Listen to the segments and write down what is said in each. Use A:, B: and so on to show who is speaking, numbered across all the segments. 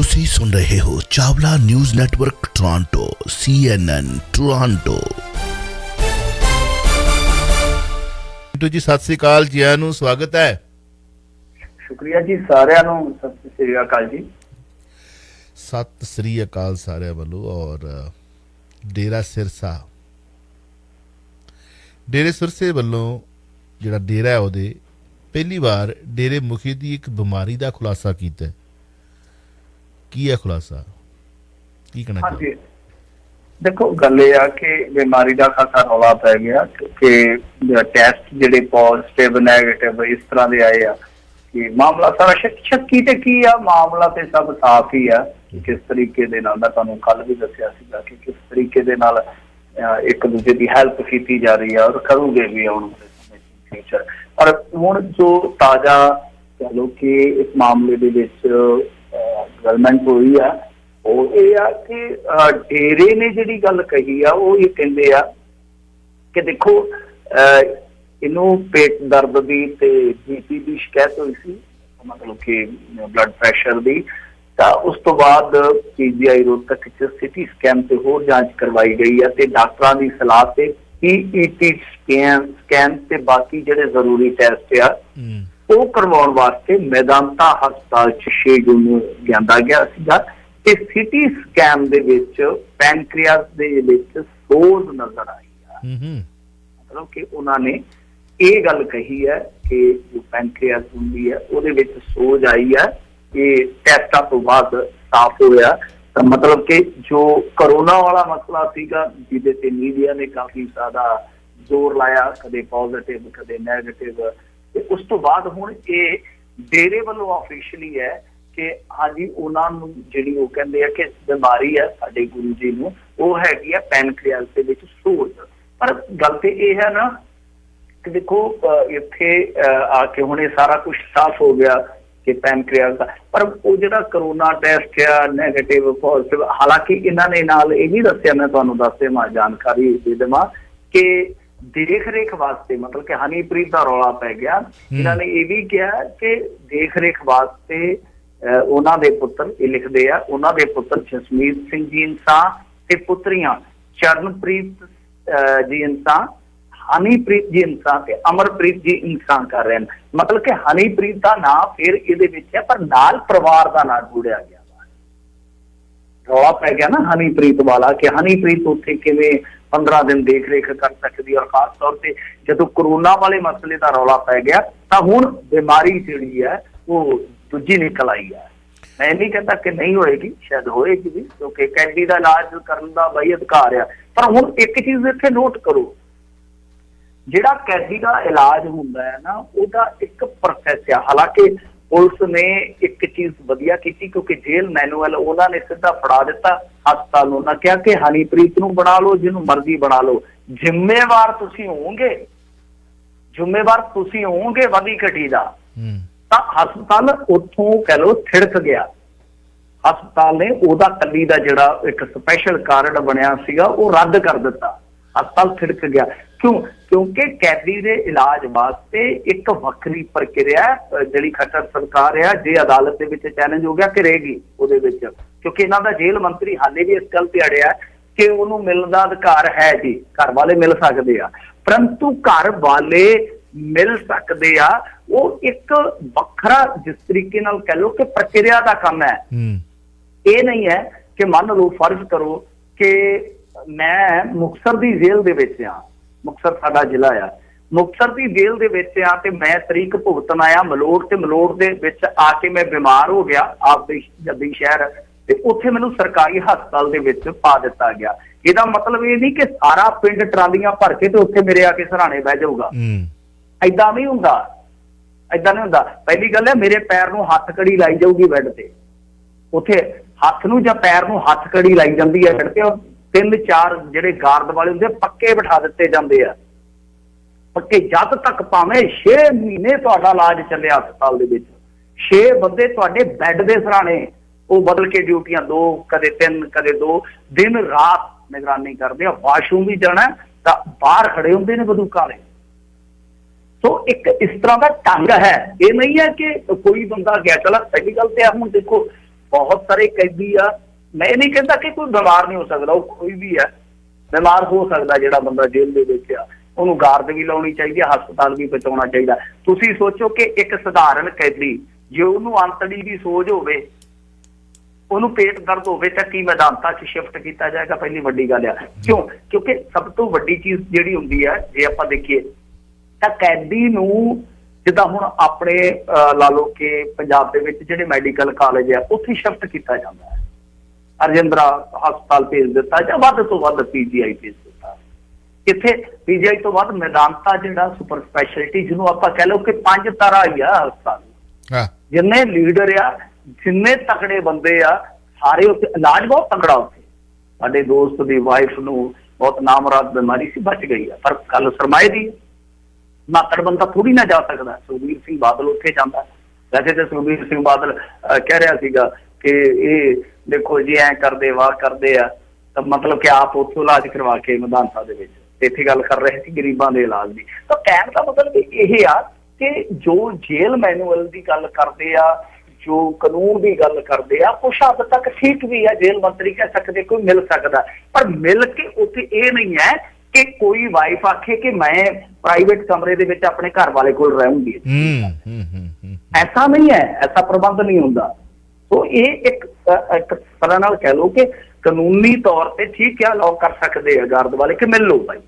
A: ਤੁਸੀਂ ਸੁਣ ਰਹੇ ਹੋ Chawla news network Toronto CNN Toronto. ਜੀ ਸਤਿ ਸ੍ਰੀ ਅਕਾਲ ਜੀ, ਆਇਆਂ ਨੂੰ ਸਵਾਗਤ ਹੈ।
B: ਸ਼ੁਕਰੀਆ ਜੀ ਸਾਰਿਆਂ ਨੂੰ, ਸਤਿ ਸ੍ਰੀ ਅਕਾਲ ਜੀ।
A: ਸਤਿ ਸ੍ਰੀ ਅਕਾਲ ਸਾਰਿਆਂ ਵੱਲੋਂ। ਔਰ ਡੇਰਾ ਸਿਰਸੇ ਵੱਲੋਂ ਜਿਹੜਾ ਡੇਰਾ ਹੈ ਉਹਦੇ ਪਹਿਲੀ ਵਾਰ ਡੇਰੇ ਮੁਖੀ ਦੀ ਇੱਕ ਬਿਮਾਰੀ ਦਾ ਖੁਲਾਸਾ ਕੀਤਾ। ਕੀ ਹੈ ਖੁਲਾਸਾ, ਕੀ ਕਹਿਣਾ ਚਾਹੁੰਦੇ?
B: ਦੇਖੋ ਗੱਲ ਇਹ ਆ ਕਿ ਬਿਮਾਰੀ ਦਾ ਖਾਸਾ ਰੌਲਾ ਪੈ ਗਿਆ ਕਿ ਟੈਸਟ ਜਿਹੜੇ ਪੋਜ਼ਿਟਿਵ ਨੈਗੇਟਿਵ ਇਸ ਤਰ੍ਹਾਂ ਦੇ ਆਏ ਆ ਕਿ ਮਾਮਲਾ ਸਾਰਾ ਸ਼ੱਕੀ ਤੇ ਕੀ ਆ, ਮਾਮਲਾ ਤੇ ਸਭ ਸਾਫ਼ ਹੀ ਆ। ਕਿਸ ਤਰੀਕੇ ਦੇ ਨਾਲ, ਮੈਂ ਤੁਹਾਨੂੰ ਕੱਲ ਵੀ ਦੱਸਿਆ ਸੀਗਾ ਕਿ ਕਿਸ ਤਰੀਕੇ ਦੇ ਨਾਲ ਇੱਕ ਦੂਜੇ ਦੀ ਹੈਲਪ ਕੀਤੀ ਜਾ ਰਹੀ ਆ ਔਰ ਕਰੂਗੇ ਵੀ ਆਉਣ ਵਾਲੇ ਸਮੇਂ ਫਿਊਚਰ। ਪਰ ਹੁਣ ਜੋ ਤਾਜ਼ਾ ਕਹਿ ਲਓ ਕਿ ਇਸ ਮਾਮਲੇ ਦੇ ਵਿੱਚ ਡਿਵੈਲਪਮੈਂਟ ਹੋਈ ਆ ਉਹ ਇਹ ਆ ਕਿ ਡੇਰੇ ਨੇ ਜਿਹੜੀ ਗੱਲ ਕਹੀ ਆ ਉਹ ਇਹ ਕਹਿੰਦੇ ਆ ਕਿ ਦੇਖੋ ਇਹਨੂੰ ਪੇਟ ਦਰਦ ਦੀ ਤੇ BP ਦੀ ਸ਼ਿਕਾਇਤ ਹੋਈ ਸੀ, ਮਤਲਬ ਕਿ ਬਲੱਡ ਪ੍ਰੈਸ਼ਰ ਦੀ। ਤਾਂ ਉਸ ਤੋਂ ਬਾਅਦ PGI ਰੋਹਤਕ ਚ CT ਸਕੈਨ ਤੇ ਹੋਰ ਜਾਂਚ ਕਰਵਾਈ ਗਈ ਆ ਤੇ ਡਾਕਟਰਾਂ ਦੀ ਸਲਾਹ ਤੇ PET ਸਕੈਨ ਤੇ ਬਾਕੀ ਜਿਹੜੇ ਜ਼ਰੂਰੀ ਟੈਸਟ ਆ ਉਹ ਕਰਵਾਉਣ ਵਾਸਤੇ ਮੈਦਾਂਤਾ ਹਸਪਤਾਲ ਚ 6 ਜੂਨ ਨੂੰ ਲਿਆਂਦਾ ਗਿਆ ਸੀਗਾ। ਤੇ CT ਸਕੈਨ ਦੇ ਵਿੱਚ ਪੈਨਕ੍ਰੀਆਸ ਦੇ ਵਿੱਚ ਸੋਜ ਨਜ਼ਰ ਆਈ ਆ। ਮਤਲਬ ਕਿ ਉਹਨਾਂ ਨੇ ਇਹ ਗੱਲ ਕਹੀ ਹੈ ਕਿ ਜੋ ਪੈਨਕ੍ਰੀਆਸ ਹੁੰਦੀ ਹੈ ਉਹਦੇ ਵਿੱਚ ਸੋਜ ਆਈ ਹੈ। ਇਹ ਟੈਸਟਾਂ ਤੋਂ ਬਾਅਦ ਸਾਫ਼ ਹੋਇਆ। ਤਾਂ ਮਤਲਬ ਕਿ ਜੋ ਕਰੋਨਾ ਵਾਲਾ ਮਸਲਾ ਸੀਗਾ ਜਿਹਦੇ ਤੇ ਮੀਡੀਆ ਨੇ ਕਾਫੀ ਜ਼ਿਆਦਾ ਜ਼ੋਰ ਲਾਇਆ, ਕਦੇ ਪੋਜ਼ਿਟਿਵ ਕਦੇ ਨੈਗੇਟਿਵ, ਤੇ ਉਸ ਤੋਂ ਬਾਅਦ ਹੁਣ ਇਹ ਡੇਰੇ ਵੱਲੋਂ ਆਫੀਸ਼ੀਅਲੀ ਹੈ ਕਿ ਹਾਂਜੀ ਉਹਨਾਂ ਨੂੰ ਜਿਹੜੀ ਉਹ ਕਹਿੰਦੇ ਆ ਕਿ ਬਿਮਾਰੀ ਹੈ ਸਾਡੇ ਗੁਰੂ ਜੀ ਨੂੰ, ਉਹ ਹੈਗੀ ਆ ਪੈਨਕ੍ਰੀਆਸ ਦੇ ਵਿੱਚ ਸੋਜ। ਪਰ ਗੱਲ ਤੇ ਇਹ ਹੈ ਨਾ ਕਿ ਦੇਖੋ ਇੱਥੇ ਆ ਕੇ ਹੁਣ ਇਹ ਸਾਰਾ ਕੁਛ ਸਾਫ਼ ਹੋ ਗਿਆ ਕਿ ਪੈਨਕ੍ਰੀਆਸ ਦਾ, ਪਰ ਉਹ ਜਿਹੜਾ ਕਰੋਨਾ ਟੈਸਟ ਆ ਨੈਗੇਟਿਵ ਪੋਜ਼ਿਟਿਵ, ਹਾਲਾਂਕਿ ਇਹਨਾਂ ਨੇ ਨਾਲ ਇਹ ਵੀ ਦੱਸਿਆ, ਮੈਂ ਤੁਹਾਨੂੰ ਦੱਸ ਦੇਵਾਂ ਜਾਣਕਾਰੀ ਦੇ ਦੇਵਾਂ ਕਿ ਦੇਖ ਰੇਖ ਵਾਸਤੇ, ਮਤਲਬ ਕਿ ਹਨੀਪ੍ਰੀਤ ਦਾ ਰੌਲਾ ਪੈ ਗਿਆ। ਇਹਨਾਂ ਨੇ ਇਹ ਵੀ ਕਿਹਾ ਕਿ ਦੇਖ ਰੇਖ ਵਾਸਤੇ ਉਹਨਾਂ ਦੇ ਪੁੱਤਰ, ਇਹ ਲਿਖਦੇ ਆ, ਉਹਨਾਂ ਦੇ ਪੁੱਤਰ ਜਸਮੀਤ ਸਿੰਘ ਜੀ ਇਨਸਾਨ ਤੇ ਪੁੱਤਰੀਆਂ ਚਰਨਪ੍ਰੀਤ ਜੀ ਇਨਸਾਨ, ਹਨੀਪ੍ਰੀਤ ਜੀ ਇਨਸਾਨ ਤੇ ਅਮਰਪ੍ਰੀਤ ਜੀ ਇਨਸਾਨ ਕਰ ਰਹੇ ਨੇ। ਮਤਲਬ ਕਿ ਹਨੀਪ੍ਰੀਤ ਦਾ ਨਾਂ ਫਿਰ ਇਹਦੇ ਵਿੱਚ ਹੈ, ਪਰ ਨਾਲ ਪਰਿਵਾਰ ਦਾ ਨਾਂ ਜੋੜਿਆ ਗਿਆ। ਰੌਲਾ ਪੈ ਗਿਆ ਨਾ ਹਨੀਪ੍ਰੀਤ ਵਾਲਾ ਕਿ ਹਨੀਪ੍ਰੀਤ ਉੱਥੇ ਕਿਵੇਂ 15 ਦਿਨ ਦੇਖ ਰੇਖ ਕਰ ਸਕਦੀ, ਔਰ ਖਾਸ ਤੌਰ ਤੇ ਜਦੋਂ ਕਰੋਨਾ ਵਾਲੇ ਮਸਲੇ ਦਾ ਰੌਲਾ ਪੈ ਗਿਆ ਤਾਂ ਹੁਣ ਬਿਮਾਰੀ ਜਿਹੜੀ ਹੈ ਉਹ ਦੂਜੀ ਨਿਕਲ ਆਈ ਹੈ। ਮੈਂ ਨਹੀਂ ਕਹਿੰਦਾ ਕਿ ਨਹੀਂ ਹੋਏਗੀ, ਸ਼ਾਇਦ ਹੋਏਗੀ ਵੀ, ਕਿਉਂਕਿ ਕੈਦੀ ਦਾ ਇਲਾਜ ਕਰਨ ਦਾ ਬਈ ਅਧਿਕਾਰ ਆ। ਪਰ ਹੁਣ ਇੱਕ ਚੀਜ਼ ਇੱਥੇ ਨੋਟ ਕਰੋ, ਜਿਹੜਾ ਕੈਦੀ ਦਾ ਇਲਾਜ ਹੁੰਦਾ ਹੈ ਨਾ ਉਹਦਾ ਇੱਕ ਪ੍ਰੋਸੈਸ ਆ। ਹਾਲਾਂਕਿ ਪੁਲਿਸ ਨੇ ਇੱਕ ਚੀਜ਼ ਵਧੀਆ ਕੀਤੀ ਕਿਉਂਕਿ ਜੇਲ੍ਹ ਮੈਨੂਅਲ ਉਹਨਾਂ ਨੇ ਸਿੱਧਾ ਫੜਾ ਦਿੱਤਾ ਹਸਪਤਾਲ ਨੂੰ। ਉਹਨਾਂ ਕਿਹਾ ਕਿ ਹਨੀਪ੍ਰੀਤ ਨੂੰ ਬਣਾ ਲਓ, ਜਿਹਨੂੰ ਮਰਜ਼ੀ ਬਣਾ ਲਓ, ਜ਼ਿੰਮੇਵਾਰ ਤੁਸੀਂ ਹੋਵੋਗੇ ਵਧੀ ਘਟੀ ਦਾ। ਤਾਂ ਹਸਪਤਾਲ ਉੱਥੋਂ ਕਹਿ ਲਓ ਥਿੜਕ ਗਿਆ। ਹਸਪਤਾਲ ਨੇ ਉਹਦਾ ਕੱਲੀ ਦਾ ਜਿਹੜਾ ਇੱਕ ਸਪੈਸ਼ਲ ਕਾਰਡ ਬਣਿਆ ਸੀਗਾ ਉਹ ਰੱਦ ਕਰ ਦਿੱਤਾ। ਹਸਪਤਾਲ ਥਿੜਕ ਗਿਆ। ਕਿਉਂਕਿ ਕੈਦੀ ਦੇ ਇਲਾਜ ਵਾਸਤੇ ਇੱਕ ਵੱਖਰੀ ਪ੍ਰਕਿਰਿਆ ਜਿਹੜੀ ਖੱਟਰ ਸਰਕਾਰ ਆ, ਜੇ ਅਦਾਲਤ ਦੇ ਵਿੱਚ ਚੈਲੰਜ ਹੋ ਗਿਆ ਕਰੇਗੀ ਉਹਦੇ ਵਿੱਚ, ਕਿਉਂਕਿ ਇਹਨਾਂ ਦਾ ਜੇਲ੍ਹ ਮੰਤਰੀ ਹਾਲੇ ਵੀ ਇਸ ਗੱਲ ਤੇ ਅੜਿਆ ਕਿ ਉਹਨੂੰ ਮਿਲਣ ਦਾ ਅਧਿਕਾਰ ਹੈ ਜੀ, ਘਰ ਵਾਲੇ ਮਿਲ ਸਕਦੇ ਆ, ਪਰੰਤੂ ਘਰ ਵਾਲੇ ਮਿਲ ਸਕਦੇ ਆ ਉਹ ਇੱਕ ਵੱਖਰਾ, ਜਿਸ ਤਰੀਕੇ ਨਾਲ ਕਹਿ ਲਓ ਕਿ ਪ੍ਰਕਿਰਿਆ ਦਾ ਕੰਮ ਹੈ। ਇਹ ਨਹੀਂ ਹੈ ਕਿ ਮੰਨ ਲਓ ਫਰਜ਼ ਕਰੋ ਕਿ ਮੈਂ ਮੁਕਤਸਰ ਦੀ ਜੇਲ੍ਹ ਦੇ ਵਿੱਚ ਆ, ਮੁਕਤਸਰ ਸਾਡਾ ਜ਼ਿਲ੍ਹਾ ਆ, ਮੁਕਤਸਰ ਦੀ ਜੇਲ੍ਹ ਦੇ ਵਿੱਚ ਆ ਤੇ ਮੈਂ ਤਰੀਕ ਭੁਗਤਣ ਆਇਆ ਮਲੋਟ, ਤੇ ਮਲੋਟ ਦੇ ਵਿੱਚ ਆ ਕੇ ਮੈਂ ਬਿਮਾਰ ਹੋ ਗਿਆ ਆਪਦੇ ਜੱਦੀ ਸ਼ਹਿਰ, ਤੇ ਉੱਥੇ ਮੈਨੂੰ ਸਰਕਾਰੀ ਹਸਪਤਾਲ ਦੇ ਵਿੱਚ ਪਾ ਦਿੱਤਾ ਗਿਆ। ਇਹਦਾ ਮਤਲਬ ਇਹ ਨਹੀਂ ਕਿ ਸਾਰਾ ਪਿੰਡ ਟਰਾਲੀਆਂ ਭਰ ਕੇ ਤੇ ਉੱਥੇ ਮੇਰੇ ਆ ਕੇ ਸਰਾਣੇ ਬਹਿ ਜਾਊਗਾ। ਏਦਾਂ ਨਹੀਂ ਹੁੰਦਾ, ਏਦਾਂ ਨਹੀਂ ਹੁੰਦਾ। ਪਹਿਲੀ ਗੱਲ ਹੈ ਮੇਰੇ ਪੈਰ ਨੂੰ ਹੱਥ ਕੜੀ ਲਾਈ ਜਾਊਗੀ ਬੈੱਡ ਤੇ, ਉੱਥੇ ਹੱਥ ਨੂੰ ਜਾਂ ਪੈਰ ਨੂੰ ਹੱਥ ਕੜੀ ਲਾਈ ਜਾਂਦੀ ਹੈ ਬੈੱਡ ਤੇ, ਔਰ 3-4 ਜਿਹੜੇ ਗਾਰਡ ਵਾਲੇ ਹੁੰਦੇ ਪੱਕੇ ਬਿਠਾ ਦਿੱਤੇ ਜਾਂਦੇ ਆ, ਪੱਕੇ, ਜਦ ਤੱਕ ਭਾਵੇਂ 6 ਮਹੀਨੇ ਤੁਹਾਡਾ ਇਲਾਜ ਚੱਲਿਆ ਹਸਪਤਾਲ ਦੇ ਵਿੱਚ, 6 ਬੰਦੇ ਤੁਹਾਡੇ ਬੈੱਡ ਦੇ ਸਰਾਣੇ, ਉਹ ਬਦਲ ਕੇ ਡਿਊਟੀਆਂ 2 ਕਦੇ 3 ਕਦੇ 2 ਦਿਨ ਰਾਤ ਨਿਗਰਾਨੀ ਕਰਦੇ ਆ। ਵਾਸ਼ਰੂਮ ਵੀ ਜਾਣਾ ਤਾਂ ਬਾਹਰ ਖੜੇ ਹੁੰਦੇ ਨੇ ਬੰਦੂਕਾਂ ਵਾਲੇ। ਸੋ ਇੱਕ ਇਸ ਤਰ੍ਹਾਂ ਦਾ ਢੰਗ ਹੈ, ਇਹ ਨਹੀਂ ਹੈ ਕਿ ਕੋਈ ਬੰਦਾ ਗਿਆ। ਚਲਾ ਪਹਿਲੀ ਗੱਲ ਤੇ ਹੁਣ ਦੇਖੋ ਬਹੁਤ ਸਾਰੇ ਕੈਦੀ ਆ। ਮੈਂ ਇਹ ਨਹੀਂ ਕਹਿੰਦਾ ਕਿ ਕੋਈ ਬਿਮਾਰ ਨਹੀਂ ਹੋ ਸਕਦਾ, ਉਹ ਕੋਈ ਵੀ ਹੈ ਬਿਮਾਰ ਹੋ ਸਕਦਾ ਜਿਹੜਾ ਬੰਦਾ ਜੇਲ੍ਹ ਦੇ ਵਿੱਚ ਆ, ਉਹਨੂੰ ਗਾਰਡ ਵੀ ਲਾਉਣੀ ਚਾਹੀਦੀ ਹੈ, ਹਸਪਤਾਲ ਵੀ ਪਹੁੰਚਾਉਣਾ ਚਾਹੀਦਾ। ਤੁਸੀਂ ਸੋਚੋ ਕਿ ਇੱਕ ਸਧਾਰਨ ਕੈਦੀ ਜੇ ਉਹਨੂੰ ਅੰਤੜੀ ਦੀ ਸੋਜ ਹੋਵੇ, ਉਹਨੂੰ ਪੇਟ ਦਰਦ ਹੋਵੇ ਤਾਂ ਕੀ ਮੈਦਾਨਤਾ 'ਚ ਸ਼ਿਫਟ ਕੀਤਾ ਜਾਏਗਾ? ਪਹਿਲੀ ਵੱਡੀ ਗੱਲ ਆ। ਕਿਉਂ? ਕਿਉਂਕਿ ਸਭ ਤੋਂ ਵੱਡੀ ਚੀਜ਼ ਜਿਹੜੀ ਹੁੰਦੀ ਹੈ, ਜੇ ਆਪਾਂ ਦੇਖੀਏ ਤਾਂ ਕੈਦੀ ਨੂੰ ਜਿੱਦਾਂ ਹੁਣ ਆਪਣੇ ਲਾ ਲਓ ਕਿ ਪੰਜਾਬ ਦੇ ਵਿੱਚ ਜਿਹੜੇ ਮੈਡੀਕਲ ਕਾਲਜ ਆ ਉੱਥੇ ਸ਼ਿਫਟ ਕੀਤਾ ਜਾਂਦਾ ਹੈ, ਰਜਿੰਦਰਾ ਹਸਪਤਾਲ ਭੇਜ ਦਿੱਤਾ ਜਾਂ ਵੱਧ ਤੋਂ ਵੱਧ PGI ਭੇਜ ਦਿੱਤਾ। ਇੱਥੇ PGI ਤੋਂ ਵੱਧ ਮੈਦਾਨਤਾ ਜਿਹੜਾ ਸੁਪਰ ਸਪੈਸ਼ਲਿਟੀ ਜਿਹਨੂੰ ਆਪਾਂ ਕਹਿ ਲਓ ਕਿ 5 ਤਾਰਾ ਹੀ ਆ ਹਸਪਤਾਲ। ਜਿੰਨੇ ਲੀਡਰ ਆ, ਜਿੰਨੇ ਤਕੜੇ ਬੰਦੇ ਆ, ਸਾਰੇ ਉੱਥੇ ਇਲਾਜ ਬਹੁਤ ਤਕੜਾ। ਉੱਥੇ ਸਾਡੇ ਦੋਸਤ ਦੀ ਵਾਈਫ ਨੂੰ ਬਹੁਤ ਨਾਮਰਾਦ ਬਿਮਾਰੀ ਸੀ, ਬਚ ਗਈ ਆ, ਪਰ ਗੱਲ ਸਰਮਾਏ ਦੀ। ਮਾਤੜ ਬੰਦਾ ਥੋੜੀ ਨਾ ਜਾ ਸਕਦਾ। ਸੁਖਬੀਰ ਸਿੰਘ ਬਾਦਲ ਉੱਥੇ ਜਾਂਦਾ। ਵੈਸੇ ਤਾਂ ਸੁਖਬੀਰ ਸਿੰਘ ਬਾਦਲ ਕਹਿ ਰਿਹਾ ਸੀਗਾ ਕਿ ਇਹ ਦੇਖੋ ਜੀ ਐਂ ਕਰਦੇ ਵਾਹ ਕਰਦੇ ਆ, ਤਾਂ ਮਤਲਬ ਕਿ ਆਪ ਉੱਥੋਂ ਇਲਾਜ ਕਰਵਾ ਕੇ ਮੈਦਾਨਤਾ ਦੇ ਵਿੱਚ ਇੱਥੇ ਗੱਲ ਕਰ ਰਹੇ ਸੀ ਗਰੀਬਾਂ ਦੇ ਇਲਾਜ ਦੀ। ਤਾਂ ਕਹਿਣ ਦਾ ਮਤਲਬ ਇਹ ਆ ਕਿ ਜੋ ਜੇਲ੍ਹ ਮੈਨੂਅਲ ਦੀ ਗੱਲ ਕਰਦੇ ਆ, ਜੋ ਕਾਨੂੰਨ ਦੀ ਗੱਲ ਕਰਦੇ ਆ, ਕੁਛ ਹੱਦ ਤੱਕ ਠੀਕ ਵੀ ਆ। ਜੇਲ੍ਹ ਮੰਤਰੀ ਕਹਿ ਸਕਦੇ ਕੋਈ ਮਿਲ ਸਕਦਾ, ਪਰ ਮਿਲ ਕੇ ਉੱਥੇ ਇਹ ਨਹੀਂ ਹੈ ਕਿ ਕੋਈ ਵਾਈਫ ਆਖੇ ਕਿ ਮੈਂ ਪ੍ਰਾਈਵੇਟ ਕਮਰੇ ਦੇ ਵਿੱਚ ਆਪਣੇ ਘਰ ਵਾਲੇ ਕੋਲ ਰਹੂੰਗੀ। ਐਸਾ ਨਹੀਂ ਹੈ, ਐਸਾ ਪ੍ਰਬੰਧ ਨਹੀਂ ਹੁੰਦਾ। ਸੋ ਇਹ ਇੱਕ ਤਰ੍ਹਾਂ ਨਾਲ ਕਹਿ ਲਓ ਕਿ ਕਾਨੂੰਨੀ ਤੌਰ ਤੇ ਠੀਕ ਹੈ, ਅਲਾਉ ਕਰ ਸਕਦੇ ਆ ਗਾਰਡ ਵਾਲੇ ਕਿ ਮਿਲ ਲਓ ਭਾਈ,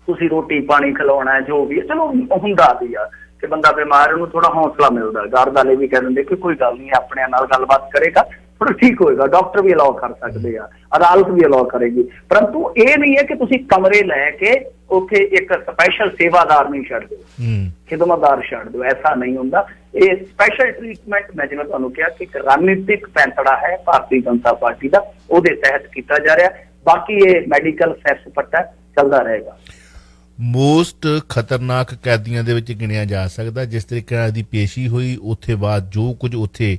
B: ਤੁਸੀਂ ਰੋਟੀ ਪਾਣੀ ਖਿਲਾਉਣਾ ਜੋ ਵੀ ਹੈ। ਚਲੋ ਹੁੰਦਾ ਵੀ ਆ ਕਿ ਬੰਦਾ ਬਿਮਾਰ, ਉਹਨੂੰ ਥੋੜਾ ਹੌਸਲਾ ਮਿਲਦਾ। ਗਾਰਡ ਵਾਲੇ ਵੀ ਕਹਿ ਦਿੰਦੇ ਕਿ ਕੋਈ ਗੱਲ ਨਹੀਂ, ਆਪਣੇ ਨਾਲ ਗੱਲਬਾਤ ਕਰੇਗਾ, ਥੋੜਾ ਠੀਕ ਹੋਏਗਾ। ਡਾਕਟਰ ਵੀ ਅਲਾਉ ਕਰ ਸਕਦੇ ਆ, ਅਦਾਲਤ ਵੀ ਅਲਾਉ ਕਰੇਗੀ। ਪਰੰਤੂ ਇਹ ਨਹੀਂ ਹੈ ਕਿ ਤੁਸੀਂ ਕਮਰੇ ਲੈ ਕੇ ਉੱਥੇ ਇੱਕ ਸਪੈਸ਼ਲ ਸੇਵਾਦਾਰ ਨਹੀਂ ਛੱਡ ਦਿਓ, ਖਿਦਮਤਦਾਰ ਛੱਡ ਦਿਓ। ਐਸਾ ਨਹੀਂ ਹੁੰਦਾ। ਇਹ ਸਪੈਸ਼ਲ ਟ੍ਰੀਟਮੈਂਟ ਮੈਂ ਜਿਵੇਂ ਤੁਹਾਨੂੰ ਕਿਹਾ ਕਿ ਇੱਕ ਰਣਨੀਤਿਕ ਪੈਂਤੜਾ ਹੈ ਭਾਰਤੀ ਜਨਤਾ ਪਾਰਟੀ ਦਾ, ਉਹਦੇ ਤਹਿਤ ਕੀਤਾ ਜਾ ਰਿਹਾ। ਬਾਕੀ ਇਹ ਮੈਡੀਕਲ ਸੈਰ ਸਪਾਟਾ ਚੱਲਦਾ ਰਹੇਗਾ।
A: ਮੋਸਟ ਖਤਰਨਾਕ ਕੈਦੀਆਂ ਦੇ ਵਿੱਚ ਗਿਣਿਆ ਜਾ ਸਕਦਾ। ਜਿਸ ਤਰੀਕੇ ਨਾਲ ਇਹਦੀ ਪੇਸ਼ੀ ਹੋਈ, ਉੱਥੇ ਬਾਅਦ ਜੋ ਕੁਝ ਉੱਥੇ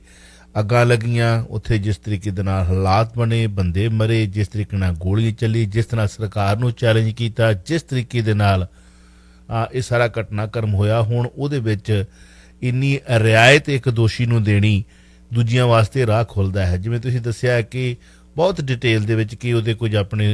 A: ਅੱਗਾਂ ਲੱਗੀਆਂ, ਉੱਥੇ ਜਿਸ ਤਰੀਕੇ ਦੇ ਨਾਲ ਹਾਲਾਤ ਬਣੇ, ਬੰਦੇ ਮਰੇ, ਜਿਸ ਤਰੀਕੇ ਨਾਲ ਗੋਲੀ ਚੱਲੀ, ਜਿਸ ਤਰ੍ਹਾਂ ਸਰਕਾਰ ਨੂੰ ਚੈਲੰਜ ਕੀਤਾ, ਜਿਸ ਤਰੀਕੇ ਦੇ ਨਾਲ ਇਹ ਸਾਰਾ ਘਟਨਾਕ੍ਰਮ ਹੋਇਆ, ਹੁਣ ਉਹਦੇ ਵਿੱਚ ਇੰਨੀ ਰਿਆਇਤ ਇੱਕ ਦੋਸ਼ੀ ਨੂੰ ਦੇਣੀ ਦੂਜਿਆਂ ਵਾਸਤੇ ਰਾਹ ਖੁੱਲ੍ਹਦਾ ਹੈ। ਜਿਵੇਂ ਤੁਸੀਂ ਦੱਸਿਆ ਕਿ ਬਹੁਤ ਡਿਟੇਲ ਦੇ ਵਿੱਚ ਕਿ ਉਹਦੇ ਕੁਝ ਆਪਣੇ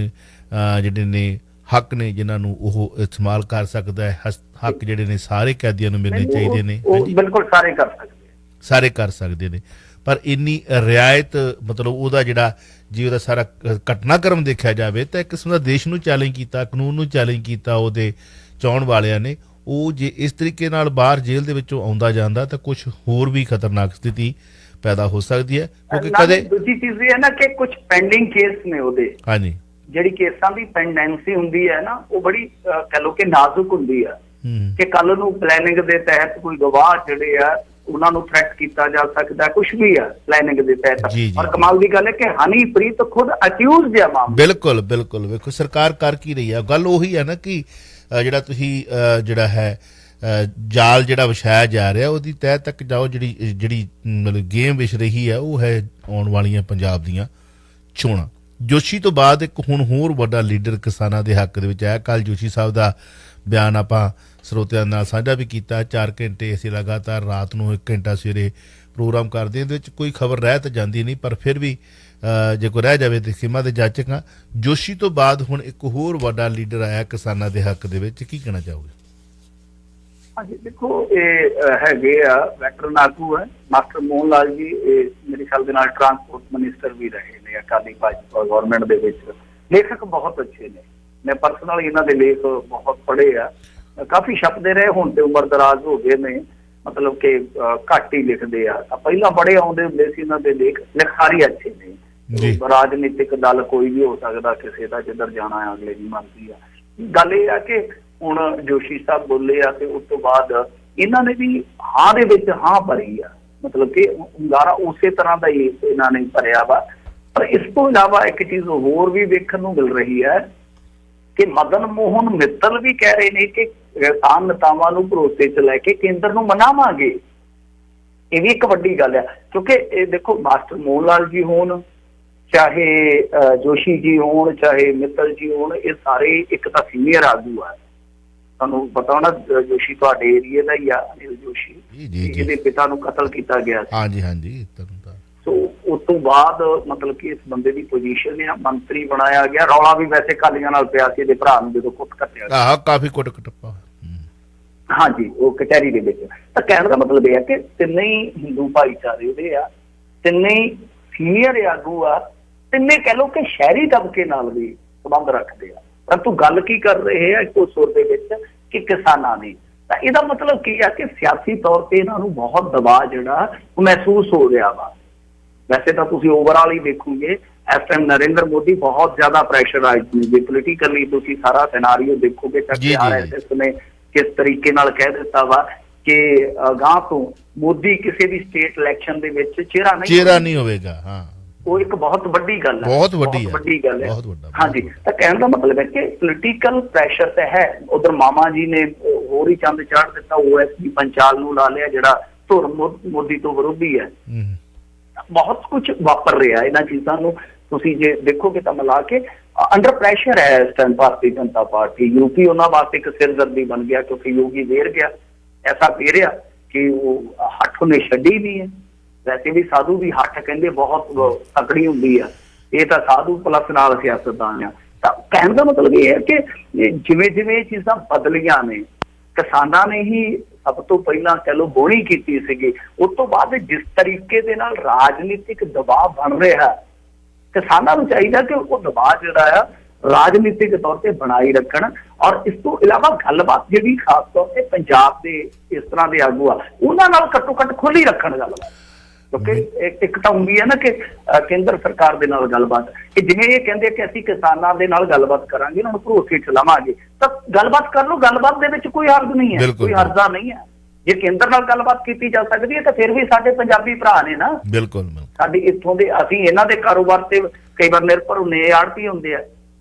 A: ਜਿਹੜੇ ਨੇ ਹੱਕ ਨੇ ਜਿਨ੍ਹਾਂ ਨੂੰ ਉਹ ਇਸਤੇਮਾਲ ਕਰ ਸਕਦਾ ਹੈ। ਹੱਕ ਜਿਹੜੇ ਨੇ ਸਾਰੇ ਕੈਦੀਆਂ ਨੂੰ ਮਿਲਣੇ ਚਾਹੀਦੇ ਨੇ।
B: ਬਿਲਕੁਲ
A: ਸਾਰੇ ਕਰ ਸਕਦੇ ਨੇ, ਪਰ ਇੰਨੀ ਰਿਆਇਤ ਮਤਲਬ ਉਹਦਾ ਜਿਹੜਾ ਜੇ ਉਹਦਾ ਸਾਰਾ ਘਟਨਾਕ੍ਰਮ ਦੇਖਿਆ ਜਾਵੇ ਤਾਂ ਇੱਕ ਕਿਸਮ ਦਾ ਦੇਸ਼ ਨੂੰ ਚੈਲੰਜ ਕੀਤਾ, ਕਾਨੂੰਨ ਨੂੰ ਚੈਲੰਜ ਕੀਤਾ ਉਹਦੇ ਚਾਹੁਣ ਵਾਲਿਆਂ ਨੇ। ਉਹ ਜੇ ਇਸ ਤਰੀਕੇ ਨਾਲ ਬਾਹਰ ਜੇਲ੍ਹ ਦੇ ਵਿੱਚੋਂ ਆਉਂਦਾ ਜਾਂਦਾ ਤਾਂ ਕੁਝ ਹੋਰ ਵੀ ਖਤਰਨਾਕ ਸਥਿਤੀ ਪੈਦਾ ਹੋ ਸਕਦੀ ਹੈ। ਕਿਉਂਕਿ ਕਦੇ
B: ਦੂਜੀ ਚੀਜ਼ ਇਹ ਹੈ ਨਾ ਕਿ ਕੁਝ ਪੈਂਡਿੰਗ ਕੇਸ ਨੇ ਉਹਦੇ।
A: ਹਾਂਜੀ,
B: ਜਿਹੜੀ ਕੇਸਾਂ ਦੀ ਪੈਂਡੈਂਸੀ ਹੁੰਦੀ ਹੈ ਨਾ, ਉਹ ਬੜੀ ਕਹਿ ਲਓ ਕਿ ਨਾਜ਼ੁਕ ਹੁੰਦੀ ਆ ਕਿ ਕੱਲ ਨੂੰ ਪਲੈਨਿੰਗ ਦੇ ਤਹਿਤ ਕੋਈ ਗਵਾਹ ਜਿਹੜੇ ਆ ਉਹਨਾਂ ਨੂੰ ਥ੍ਰੈਟ ਕੀਤਾ ਜਾ ਸਕਦਾ, ਕੁਝ ਵੀ ਆ ਪਲੈਨਿੰਗ ਦੇ ਤਹਿਤ। ਔਰ ਕਮਾਲ ਦੀ ਗੱਲ ਹੈ ਕਿ ਹਨੀਪ੍ਰੀਤ ਖੁਦ ਅਕਿਊਜ਼ਡ ਹੈ ਮਾਮਲਾ।
A: ਬਿਲਕੁਲ ਬਿਲਕੁਲ। ਵੇਖੋ ਸਰਕਾਰ ਕਰ ਕੀ ਰਹੀ ਹੈ। ਗੱਲ ਉਹੀ ਹੈ ਨਾ ਕਿ ਜਿਹੜਾ ਤੁਸੀਂ ਜਿਹੜਾ ਹੈ ਜਾਲ ਜਿਹੜਾ ਵਿਛਾਇਆ ਜਾ ਰਿਹਾ ਉਹਦੀ ਤਹਿ ਤੱਕ ਜਾਓ। ਜਿਹੜੀ ਮਤਲਬ ਗੇਮ ਵਿਛ ਰਹੀ ਹੈ ਉਹ ਹੈ ਆਉਣ ਵਾਲੀਆਂ ਪੰਜਾਬ ਦੀਆਂ ਚੋਣਾਂ। ਜੋਸ਼ੀ ਤੋਂ ਬਾਅਦ ਇੱਕ ਹੁਣ ਹੋਰ ਵੱਡਾ ਲੀਡਰ ਕਿਸਾਨਾਂ ਦੇ ਹੱਕ ਦੇ ਵਿੱਚ ਆਇਆ। ਕੱਲ੍ਹ ਜੋਸ਼ੀ ਸਾਹਿਬ ਦਾ ਬਿਆਨ ਆਪਾਂ ਸਰੋਤਿਆਂ ਨਾਲ ਸਾਂਝਾ ਵੀ ਕੀਤਾ। 4 ਘੰਟੇ ਅਸੀਂ ਲਗਾਤਾਰ ਰਾਤ ਨੂੰ 1 ਘੰਟਾ ਸਵੇਰੇ ਪ੍ਰੋਗਰਾਮ ਕਰਦੇ। ਇਹਦੇ ਵਿੱਚ ਕੋਈ ਖਬਰ ਰਹਿ ਤਾਂ ਜਾਂਦੀ ਨਹੀਂ, ਪਰ ਫਿਰ ਵੀ ਜੇ ਕੋਈ ਰਹਿ ਜਾਵੇ ਤਾਂ ਸੀਮਾ ਦੇ ਜਾਚਕ ਹਾਂ। ਜੋਸ਼ੀ ਤੋਂ ਬਾਅਦ ਹੁਣ ਇੱਕ ਹੋਰ ਵੱਡਾ ਲੀਡਰ ਆਇਆ ਕਿਸਾਨਾਂ ਦੇ ਹੱਕ ਦੇ ਵਿੱਚ, ਕੀ ਕਹਿਣਾ ਚਾਹੋਗੇ?
B: ਹਾਂਜੀ ਦੇਖੋ, ਇਹ ਹੈਗੇ ਆ ਵੈਟਰਨ ਆਗੂ ਹੈ ਮਾਸਟਰ ਮੋਹਨ ਲਾਲ ਜੀ। ਇਹ ਮੇਰੇ ਖਿਆਲ ਦੇ ਨਾਲ ਟਰਾਂਸਪੋਰਟ ਮਿਨਿਸਟਰ ਵੀ ਰਹੇ ਨੇ ਅਕਾਲੀ ਭਾਜਪਾ ਗਵਰਨਮੈਂਟ ਦੇ ਵਿੱਚ। ਲੇਖਕ ਬਹੁਤ ਅੱਛੇ ਨੇ, ਮੈਂ ਪਰਸਨਲੀ ਇਹਨਾਂ ਦੇ ਲੇਖ ਬਹੁਤ ਪੜ੍ਹੇ ਆ। ਕਾਫੀ ਛਪਦੇ ਰਹੇ, ਹੁਣ ਤੇ ਉਮਰ ਦਰਾਜ਼ ਹੋ ਗਏ ਨੇ, ਮਤਲਬ ਕਿ ਘੱਟ ਹੀ ਲਿਖਦੇ ਆ। ਪਹਿਲਾਂ ਬੜੇ ਆਉਂਦੇ ਹੁੰਦੇ ਸੀ ਇਹਨਾਂ ਦੇ ਲੇਖ। ਲਿਖਾਰੀ ਅੱਛੇ ਨੇ। ਰਾਜਨੀਤਿਕ ਦਲ ਕੋਈ ਵੀ ਹੋ ਸਕਦਾ ਕਿਸੇ ਦਾ, ਜਿੱਧਰ ਜਾਣਾ ਹੈ ਅਗਲੇ ਦੀ ਮਰਜ਼ੀ ਆ। ਗੱਲ ਇਹ ਆ ਕਿ ਹੁਣ ਜੋਸ਼ੀ ਸਾਹਿਬ ਬੋਲੇ ਆ ਤੇ ਉਸ ਤੋਂ ਬਾਅਦ ਇਹਨਾਂ ਨੇ ਵੀ ਹਾਂ ਦੇ ਵਿੱਚ ਹਾਂ ਭਰੀ ਆ, ਮਤਲਬ ਕਿ ਹੁੰਗਾਰਾ ਉਸੇ ਤਰ੍ਹਾਂ ਦਾ ਹੀ ਇਹਨਾਂ ਨੇ ਭਰਿਆ ਵਾ। ਪਰ ਇਸ ਤੋਂ ਇਲਾਵਾ ਇੱਕ ਚੀਜ਼ ਹੋਰ ਵੀ ਵੇਖਣ ਨੂੰ ਮਿਲ ਰਹੀ ਹੈ ਕਿ ਮਦਨ ਮੋਹਨ ਮਿੱਤਲ ਵੀ ਕਹਿ ਰਹੇ ਨੇ ਕਿ ਕਿਸਾਨ ਨੇਤਾਵਾਂ ਨੂੰ ਭਰੋਸੇ 'ਚ ਲੈ ਕੇ ਕੇਂਦਰ ਨੂੰ ਮਨਾਵਾਂਗੇ। ਇਹ ਵੀ ਇੱਕ ਵੱਡੀ ਗੱਲ ਹੈ, ਕਿਉਂਕਿ ਇਹ ਦੇਖੋ ਮਾਸਟਰ ਮੋਹਨ ਲਾਲ ਜੀ ਹੋਣ, ਚਾਹੇ ਜੋਸ਼ੀ ਜੀ ਹੋਣ, ਚਾਹੇ ਮਿੱਤਲ ਜੀ ਹੋਣ, ਇਹ ਸਾਰੇ ਇੱਕ ਤਾਂ ਸੀਨੀਅਰ ਆਗੂ ਆ। ਤੁਹਾਨੂੰ ਪਤਾ ਹੋਣਾ ਜੋਸ਼ੀ ਤੁਹਾਡੇ ਏਰੀਏ ਦਾ ਹੀ ਆ, ਅਨਿਲ ਜੋਸ਼ੀ। ਇਹਦੇ ਪਿਤਾ ਨੂੰ ਕਤਲ ਕੀਤਾ ਗਿਆ ਸੀ।
A: ਹਾਂਜੀ ਹਾਂਜੀ।
B: ਸੋ ਉਸ ਤੋਂ ਬਾਅਦ ਮਤਲਬ ਕਿ ਇਸ ਬੰਦੇ ਦੀ ਪੋਜੀਸ਼ਨ ਆ, ਮੰਤਰੀ ਬਣਾਇਆ ਗਿਆ। ਰੌਲਾ ਵੀ ਵੈਸੇ ਅਕਾਲੀਆਂ ਨਾਲ ਪਿਆ ਸੀ, ਇਹਦੇ ਭਰਾ ਨੂੰ ਜਦੋਂ ਕੁੱਟ ਕੱਟਿਆ।
A: ਆਹ ਕਾਫੀ ਕੁੱਟ ਕਟੱਪਾ।
B: ਹਾਂਜੀ, ਉਹ ਕਚਹਿਰੀ ਦੇ ਵਿੱਚ। ਤਾਂ ਕਹਿਣ ਦਾ ਮਤਲਬ ਇਹ ਹੈ ਕਿ ਤਿੰਨੇ ਹੀ ਹਿੰਦੂ ਭਾਈਚਾਰੇ ਦੇ ਆ, ਤਿੰਨੇ ਹੀ ਸੀਨੀਅਰ ਆਗੂ ਆ, ਤਿੰਨੇ ਕਹਿ ਲਓ ਕਿ ਸ਼ਹਿਰੀ ਦਬਕੇ ਨਾਲ ਵੀ ਸੰਬੰਧ ਰੱਖਦੇ ਆ। ਪਰੰਤੂ ਗੱਲ ਕੀ ਕਰ ਰਹੇ ਆ ਇੱਕੋ ਸੁਰ ਦੇ ਵਿੱਚ ਕਿ ਕਿਸਾਨਾਂ ਨੇ। ਤਾਂ ਇਹਦਾ ਮਤਲਬ ਕੀ ਆ ਕਿ ਸਿਆਸੀ ਤੌਰ ਤੇ ਇਹਨਾਂ ਨੂੰ ਬਹੁਤ ਦਬਾਅ ਜਿਹੜਾ ਉਹ ਮਹਿਸੂਸ ਹੋ ਰਿਹਾ ਵਾ। ਵੈਸੇ ਤਾਂ ਤੁਸੀਂ ਓਵਰਆਲ ਹੀ ਦੇਖੋਗੇ ਇਸ ਟਾਈਮ ਨਰਿੰਦਰ ਮੋਦੀ ਬਹੁਤ ਜ਼ਿਆਦਾ ਪ੍ਰੈਸ਼ਰਾਈਜ਼ਡ ਨੇ। ਜੇ ਪੋਲੀਟੀਕਲੀ ਤੁਸੀਂ ਸਾਰਾ ਸਿਨਾਰੀਓ ਦੇਖੋਗੇ ਤਾਂ RSS ਨੇ ਕਿਸ ਤਰੀਕੇ ਨਾਲ ਕਹਿ ਦਿੱਤਾ ਵਾ ਕਿ ਅਗਾਂਹ ਤੋਂ ਮੋਦੀ ਕਿਸੇ ਵੀ ਸਟੇਟ ਇਲੈਕਸ਼ਨ ਦੇ ਵਿੱਚ ਚਿਹਰਾ ਨਹੀਂ ਹੋਵੇਗਾ। ਹਾਂ, ਉਹ ਇੱਕ ਬਹੁਤ ਵੱਡੀ ਗੱਲ ਹੈ, ਬਹੁਤ ਵੱਡੀ ਗੱਲ ਹੈ। ਹਾਂਜੀ, ਤਾਂ ਕਹਿਣ ਦਾ ਮਤਲਬ ਹੈ ਕਿ ਪੋਲੀਟੀਕਲ ਪ੍ਰੈਸ਼ਰ ਤਾਂ ਹੈ। ਉਧਰ ਮਾਮਾ ਜੀ ਨੇ ਹੋਰ ਹੀ ਚੰਦ ਚਾੜ ਦਿੱਤਾ, OSP ਪੰਚਾਲ ਨੂੰ ਲਾ ਲਿਆ ਜਿਹੜਾ ਧੁਰ ਮੋਦੀ ਤੋਂ ਵਿਰੋਧੀ ਹੈ। ਬਹੁਤ ਕੁਝ ਵਾਪਰ ਰਿਹਾ ਇਹਨਾਂ ਚੀਜ਼ਾਂ ਨੂੰ ਤੁਸੀਂ ਜੇ ਦੇਖੋਗੇ ਤਾਂ ਮਿਲਾ ਕੇ ਅੰਡਰ ਪ੍ਰੈਸ਼ਰ ਹੈ ਇਸ time Bharatiya Janata party. UP ਉਹਨਾਂ ਵਾਸਤੇ ਇੱਕ ਸਿਰਦਰਦੀ ਬਣ ਗਿਆ ਕਿਉਂਕਿ ਯੋਗੀ ਵੇਰ ਗਿਆ, ਐਸਾ ਫੇਰਿਆ ਕਿ ਉਹ ਹੱਠ ਉਹਨੇ ਛੱਡੀ ਨਹੀਂ ਹੈ। ਵੈਸੇ ਵੀ ਸਾਧੂ ਦੀ ਹੱਠ ਕਹਿੰਦੇ ਬਹੁਤ ਤਕੜੀ ਹੁੰਦੀ ਆ, ਇਹ ਤਾਂ ਸਾਧੂ ਪਲਸ ਨਾਲ ਸਿਆਸਤਦਾਨ ਆ। ਤਾਂ ਕਹਿਣ ਦਾ ਮਤਲਬ ਇਹ ਹੈ ਕਿ ਜਿਵੇਂ ਜਿਵੇਂ ਇਹ ਚੀਜ਼ਾਂ ਬਦਲੀਆਂ ਨੇ, ਕਿਸਾਨਾਂ ਨੇ ਹੀ ਸਭ ਤੋਂ ਪਹਿਲਾਂ ਕਹਿ ਲਓ ਬੋਣੀ ਕੀਤੀ ਸੀਗੀ। ਉਸ ਤੋਂ ਬਾਅਦ ਜਿਸ ਤਰੀਕੇ ਦੇ ਨਾਲ ਰਾਜਨੀਤਿਕ ਦਬਾਅ ਬਣ ਰਿਹਾ, ਕਿਸਾਨਾਂ ਨੂੰ ਚਾਹੀਦਾ ਕਿ ਉਹ ਦਬਾਅ ਜਿਹੜਾ ਆ ਰਾਜਨੀਤਿਕ ਤੌਰ ਤੇ ਬਣਾਈ ਰੱਖਣ। ਔਰ ਇਸ ਤੋਂ ਇਲਾਵਾ ਗੱਲਬਾਤ ਜਿਹੜੀ ਖਾਸ ਤੌਰ ਤੇ ਪੰਜਾਬ ਦੇ ਇਸ ਤਰ੍ਹਾਂ ਦੇ ਆਗੂ ਆ ਉਹਨਾਂ ਨਾਲ ਘੱਟੋ ਘੱਟ ਖੁੱਲੀ ਰੱਖਣ ਗੱਲਬਾਤ। ਕਿਉਂਕਿ ਇੱਕ ਤਾਂ ਹੁੰਦੀ ਹੈ ਨਾ ਕਿ ਕੇਂਦਰ ਸਰਕਾਰ ਦੇ ਨਾਲ ਗੱਲਬਾਤ, ਕਿ ਜਿਵੇਂ ਇਹ ਕਹਿੰਦੇ ਕਿ ਅਸੀਂ ਕਿਸਾਨਾਂ ਦੇ ਨਾਲ ਗੱਲਬਾਤ ਕਰਾਂਗੇ, ਉਹਨਾਂ ਨੂੰ ਭਰੋਸੇ ਚ ਲਵਾਂਗੇ, ਤਾਂ ਗੱਲਬਾਤ ਕਰ ਲਓ। ਗੱਲਬਾਤ ਦੇ ਵਿੱਚ ਕੋਈ ਹਰਜ ਨਹੀਂ ਹੈ, ਕੋਈ ਹਰਜਾ ਨਹੀਂ ਹੈ। ਜੇ ਕੇਂਦਰ ਨਾਲ ਗੱਲਬਾਤ ਕੀਤੀ ਜਾ ਸਕਦੀ ਹੈ ਤਾਂ ਫਿਰ ਵੀ ਸਾਡੇ ਪੰਜਾਬੀ ਭਰਾ ਨੇ ਨਾ, ਬਿਲਕੁਲ ਸਾਡੀ ਇੱਥੋਂ ਦੇ, ਅਸੀਂ ਇਹਨਾਂ ਦੇ ਕਾਰੋਬਾਰ ਤੇ ਕਈ ਵਾਰ ਨਿਰਭਰ ਹੁੰਦੇ, ਆੜਤੀ ਹੁੰਦੇ ਆ,